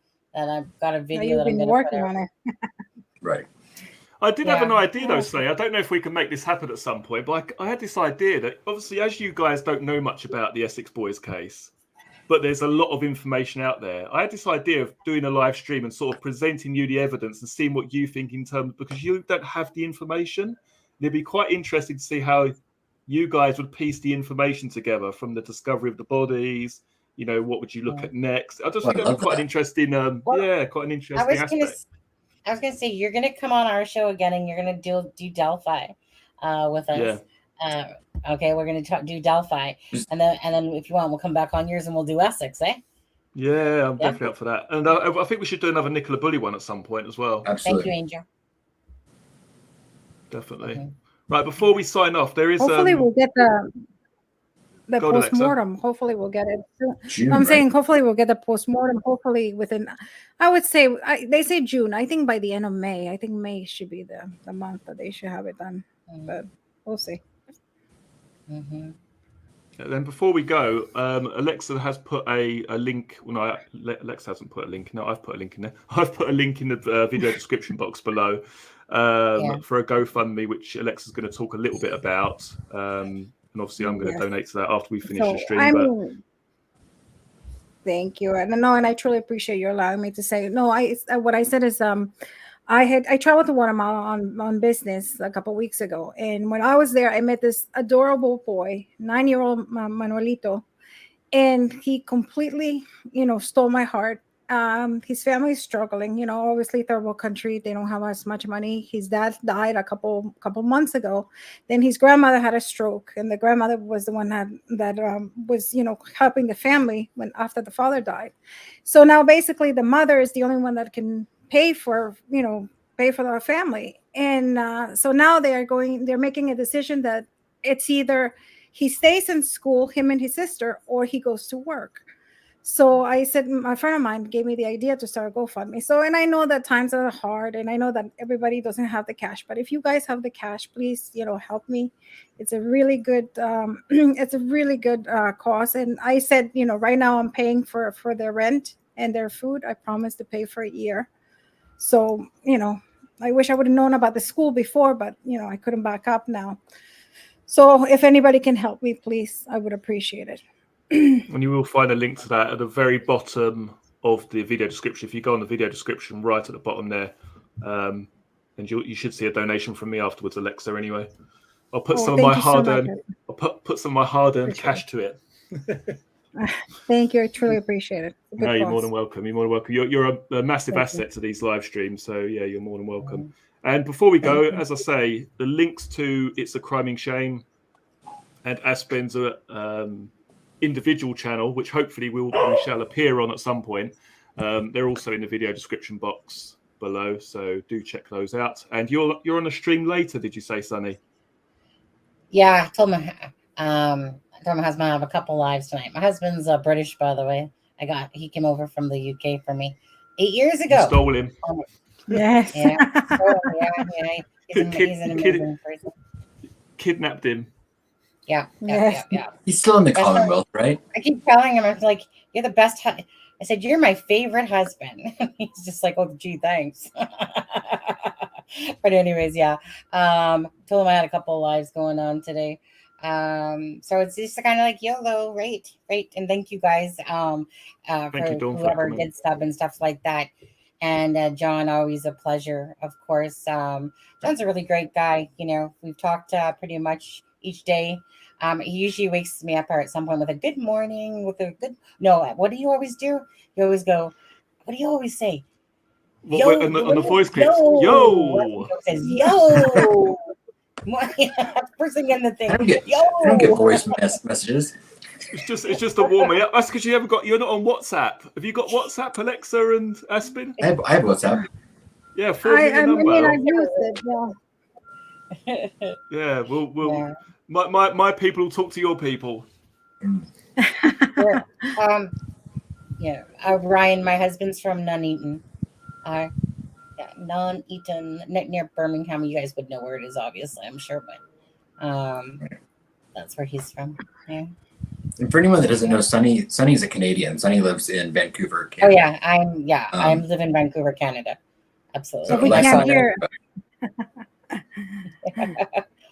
got a video that I'm going to working on it. Right. I did have an idea though, Slay. I don't know if we can make this happen at some point, but I had this idea that obviously, as you guys don't know much about the Essex Boys case, but there's a lot of information out there. I had this idea of doing a live stream and sort of presenting you the evidence and seeing what you think in terms, because you don't have the information. It'd be quite interesting to see how you guys would piece the information together from the discovery of the bodies. What would you look at next? I just think that'd be quite an interesting, quite an interesting aspect. I was gonna say, you're gonna come on our show again, and you're gonna do Delphi with us. Yeah. Okay, we're gonna do Delphi, and then if you want, we'll come back on yours and we'll do Essex, eh? Yeah, I'm definitely up for that. And I think we should do another Nicola Bully one at some point as well. Absolutely. Thank you, Angel. Definitely. Mm-hmm. Right, before we sign off, there is hopefully we'll get the postmortem. Hopefully we'll get it. June, saying hopefully we'll get the postmortem. Hopefully within, I would say, they say June. I think by the end of May. I think May should be the month that they should have it done. But we'll see. Mm-hmm. Then before we go, Alexza has put a link. Well, no, Alexza hasn't put a link. No, I've put a link in there. I've put a link in the video description box below for a GoFundMe, which Alexa's going to talk a little bit about. And obviously, I'm going to donate to that after we finish the stream. Thank you. And no, and I truly appreciate you allowing me to say no. What I said is I traveled to Guatemala on business a couple weeks ago, and when I was there, I met this adorable boy, 9-year-old Manuelito, and he completely, stole my heart. His family is struggling, obviously third world country. They don't have as much money. His dad died a couple months ago. Then his grandmother had a stroke, and the grandmother was the one that was, helping the family after the father died. So now basically the mother is the only one that can pay for the family. And so now they're making a decision that it's either he stays in school, him and his sister, or he goes to work. So I said, my friend of mine gave me the idea to start a GoFundMe. So, and I know that times are hard, and I know that everybody doesn't have the cash, but if you guys have the cash, please, help me. It's a really good, cause. And I said, right now I'm paying for their rent and their food. I promised to pay for a year. So, I wish I would have known about the school before, but, I couldn't back up now. So if anybody can help me, please, I would appreciate it. And you will find a link to that at the very bottom of the video description. If you go on the video description right at the bottom there, and you should see a donation from me afterwards, Alexza. Anyway, I'll put some of my hard-earned put some of my hard-earned cash to it. Thank you. I truly appreciate it. No, you're more than welcome. You're more than welcome. You're a massive asset to these live streams. So yeah, you're more than welcome. And before we go, as I say, the links to It's a Criming Shame and Aspen's individual channel, which hopefully we shall appear on at some point. They're also in the video description box below, so do check those out. And you're on a stream later, did you say, Sunny? Yeah, I told my husband I have a couple lives tonight. My husband's British, by the way. He came over from the UK for me 8 years ago. You stole him. Yes. Yeah. He's an amazing person. Kidnapped him. Yeah. He's still in the Commonwealth, right? I keep telling him, I'm like, you're the best. I said, you're my favorite husband. He's just like, oh, gee, thanks. But anyways, yeah. Told him I had a couple of lives going on today. So it's just kind of like YOLO, right? And thank you guys for whoever did stuff and stuff like that. And John, always a pleasure, of course. John's a really great guy. We've talked pretty much each day. He usually wakes me up at some point with a good morning, what do you always do? You always go, what do you always say? On the voice clips. Yo! Says, yo! First thing in the thing. I don't get voice messages. It's just a warm me up. That's because you're not on WhatsApp. Have you got WhatsApp, Alexza and Aspen? I have WhatsApp. Yeah, I've used it. Yeah. Yeah, my people will talk to your people. Ryan, my husband's from Nuneaton. Nuneaton, near Birmingham. You guys would know where it is, obviously, I'm sure, but that's where he's from. Yeah. And for anyone that doesn't know, Sunny's a Canadian. Sunny lives in Vancouver, Canada. Oh yeah, I live in Vancouver, Canada. Absolutely. So we can't hear.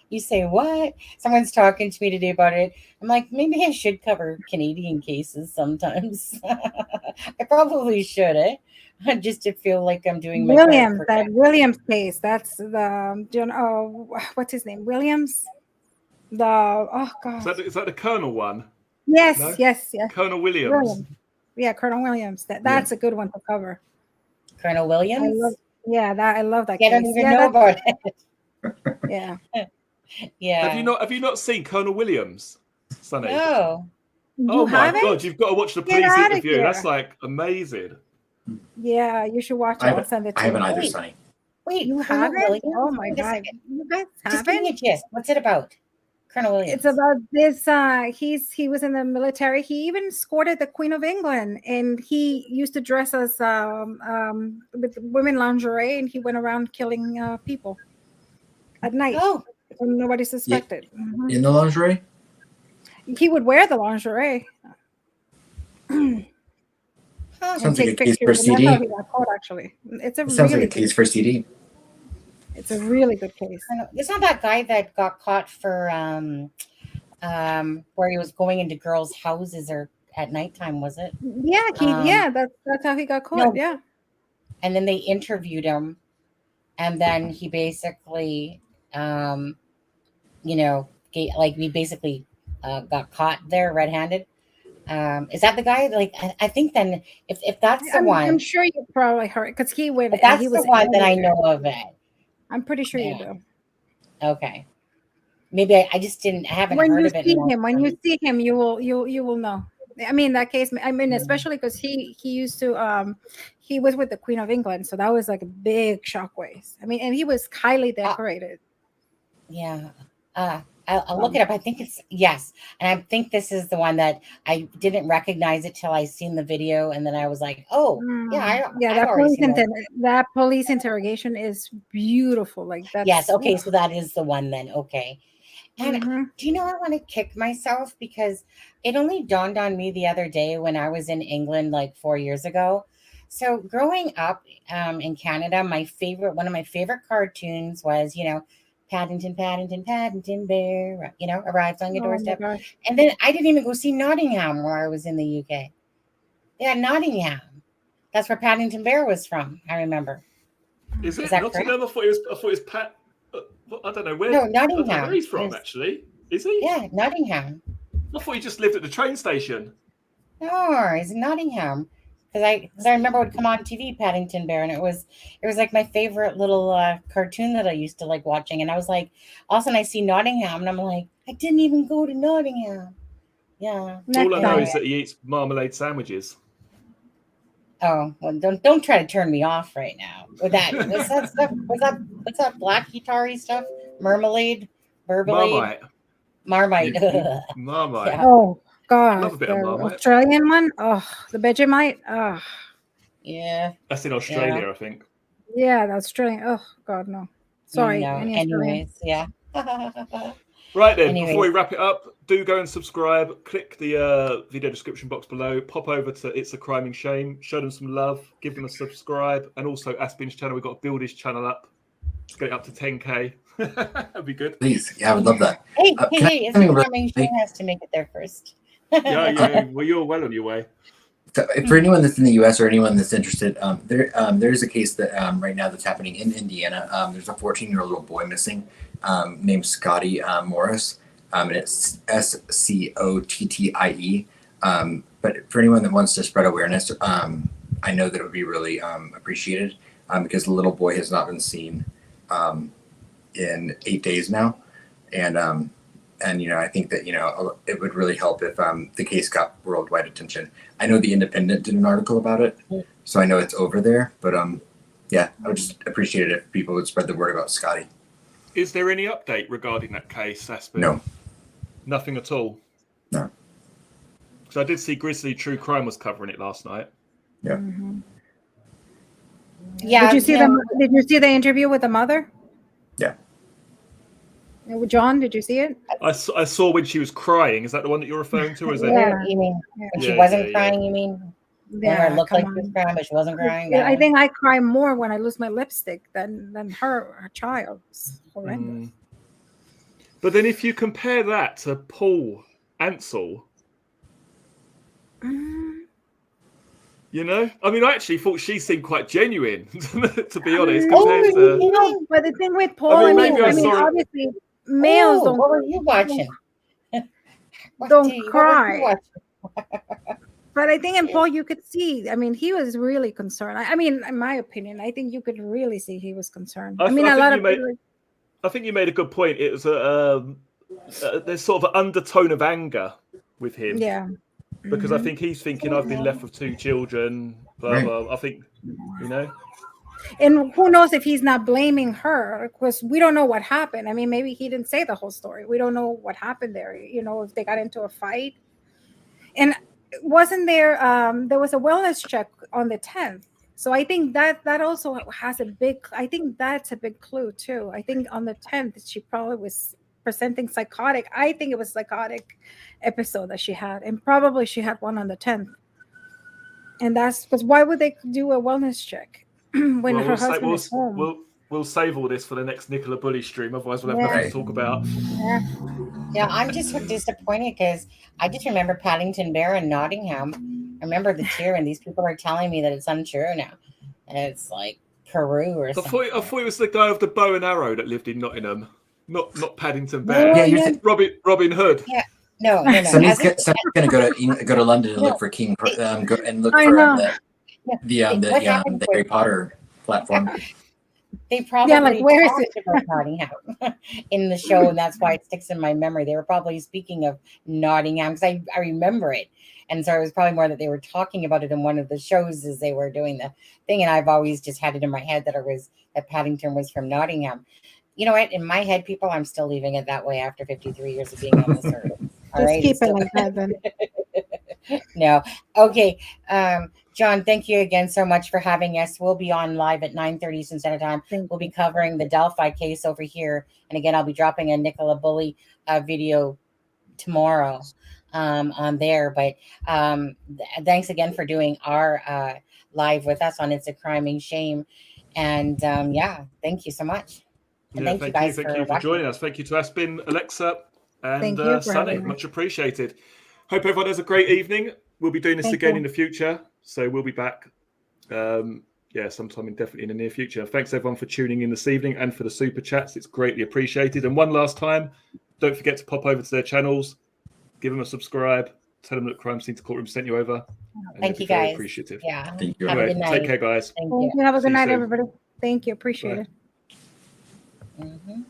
You say what? Someone's talking to me today about it. I'm like, maybe I should cover Canadian cases sometimes. I probably should, just to feel like I'm doing my Williams case. That's the what's his name? Williams. Is that the Colonel one? Yes, no? yes. Colonel Williams. Yeah, Colonel Williams. That's a good one to cover. Colonel Williams. I love that. I don't even know about it. Yeah. Yeah. Have you not seen Colonel Williams, Sunny? No. Oh my God! You've got to watch the police interview. That's like amazing. Yeah, you should watch it. I'll send it to you. I haven't either, Sunny. Wait, you haven't? Oh my God! You guys just give me a gist. What's it about? Colonel Williams. It's about this. He was in the military. He even escorted the Queen of England, and he used to dress as with women lingerie, and he went around killing people at night. Oh, nobody suspected. In the lingerie? He would wear the lingerie. Sounds like a case for CD. Actually, Sounds like a case for CD. It's a really good case. It's not that guy that got caught for where he was going into girls' houses or at nighttime, was it? Yeah, that's how he got caught. No. Yeah. And then they interviewed him, and then he basically, we basically got caught there red-handed. Is that the guy? Like, I think then if that's the one, I'm sure you probably heard because he went. if that's he was the one, then I everywhere. know of it. I'm pretty sure you Yeah. do. Okay, maybe I just didn't. I haven't When heard you of it. see in a long him, when time. you see him, you will know. I mean, that case. I mean, Yeah. especially because he used to. He was with the Queen of England, so that was like a big shockwaves. I mean, and he was highly decorated. Yeah. I'll look it up. I think it's yes, and I think this is the one that I didn't recognize it till I seen the video, and then I was like, "Oh, yeah, that police interrogation is beautiful. Like that's yes, okay, so that is the one then. Okay, and Mhm. do you know I want to kick myself because it only dawned on me the other day when I was in England like 4 years ago. So growing up in Canada, one of my favorite cartoons was Paddington Bear, arrives on your Oh my doorstep. gosh. And then I didn't even go see Nottingham where I was in the UK. Yeah, Nottingham. That's where Paddington Bear was from, I remember. Is it that Nottingham? I thought it was Pat. I don't know where. No, I don't know Nottingham. where he's from, actually. Is he? Yeah, Nottingham. I thought he just lived at the train station. No, he's in Nottingham. Because I remember it would come on TV, Paddington Bear, and it was like my favorite little cartoon that I used to like watching. And I was like, all of a sudden I see Nottingham, and I'm like, I didn't even go to Nottingham. Yeah. All I know is that he eats marmalade sandwiches. Oh, well, don't try to turn me off right now with that. What's that stuff? What's that black guitar-y stuff? Marmalade? Marmite. Marmite. Yeah. Oh God, love a bit of Marmite. Australian one. Oh, the Vegemite. Oh. Yeah. That's in Australia, I think. Yeah, the Australian. Oh God, no. Sorry. No. Anyways, yeah. Right then, before we wrap it up, do go and subscribe. Click the video description box below. Pop over to It's a Crime and Shame. Show them some love. Give them a subscribe. And also Aspen's channel. We've got to build his channel up. Let's get it up to 10K. That'd be good. Please. Yeah, I would love that. Hey, It's a Crime and Shame has to make it there first. Yeah. Well, you're well on your way. So for anyone that's in the U.S. or anyone that's interested, there's a case that right now that's happening in Indiana. There's a 14-year-old little boy missing named Scotty Morris, and it's Scottie. But for anyone that wants to spread awareness, I know that it would be really appreciated because the little boy has not been seen in 8 days now, and I think that it would really help if the case got worldwide attention. I know the Independent did an article about it, so I know it's over there. But I would just appreciate it if people would spread the word about Scotty. Is there any update regarding that case, Aspen? No. Nothing at all? No. So I did see Grizzly True Crime was covering it last night. Yeah. Mm-hmm. Yeah. Did you see the interview with the mother? Yeah. John, did you see it? I saw when she was crying. Is that the one that you're referring to? Or is that? You mean when she wasn't crying? You mean? Yeah, it looked like she was crying, but she wasn't crying. I think I cry more when I lose my lipstick than her child. It's horrendous. But then if you compare that to Paul Ansel, I mean, I actually thought she seemed quite genuine, to be honest. But the thing with Paul, obviously, males don't. What were you watching? Don't cry. But I think in Paul, you could see. I mean, he was really concerned. I mean, in my opinion, I think you could really see he was concerned. I think you made a good point. It was there's sort of an undertone of anger with him. Yeah. Because I think he's thinking, I've been left with 2 children. Blah blah. I think, And who knows if he's not blaming her, because we don't know what happened. I mean, maybe he didn't say the whole story. We don't know what happened there. If they got into a fight. And wasn't there was a wellness check on the 10th. So I think that also has I think that's a big clue too. I think on the 10th, she probably was presenting psychotic. I think it was psychotic episode that she had. And probably she had one on the 10th. And that's because why would they do a wellness check when her husband is home? We'll save all this for the next Nicola Bully stream. Otherwise, we'll have nothing to talk about. Yeah. Yeah, I'm just so disappointed because I just remember Paddington Bear in Nottingham. I remember the cheer, and these people are telling me that it's untrue now. And it's like Peru or something. I thought it was the guy with the bow and arrow that lived in Nottingham, not Paddington No, Bear. Yeah, you're yeah, Robin Hood. yeah. No. Sunny's gonna go to London and look for King go and look I for know. What happened the was- Harry Potter platform. They probably like, where is talked about Nottingham in the show, and that's why it sticks in my memory. They were probably speaking of Nottingham because I remember it. And so it was probably more that they were talking about it in one of the shows as they were doing the thing. And I've always just had it in my head that Paddington was from Nottingham. You know what? In my head, people, I'm still leaving it that way after 53 years of being on this earth. All right? Keep it like that then. No. Okay. John, thank you again so much for having us. We'll be on live at 9:30 Eastern Standard Time. We'll be covering the Delphi case over here. And again, I'll be dropping a Nicola Bully video tomorrow on there. But thanks again for doing our live with us on It's a Crime and Shame. And thank you so much. And thank you guys for joining us. Thank you to Aspen, Alexza, and you for Sunny. having me. Much appreciated. Hope everyone has a great evening. We'll be doing this again in the future. So we'll be back, sometime definitely in the near future. Thanks everyone for tuning in this evening and for the super chats. It's greatly appreciated. And one last time, don't forget to pop over to their channels, give them a subscribe, tell them that Crime Scene to Courtroom sent you over. Thank you, guys. Appreciative. Yeah. Thank you. Have a good night. Take care, guys. Thank you. Have a See good you night, soon. everybody. Thank you. Appreciate Bye. it. Mhm.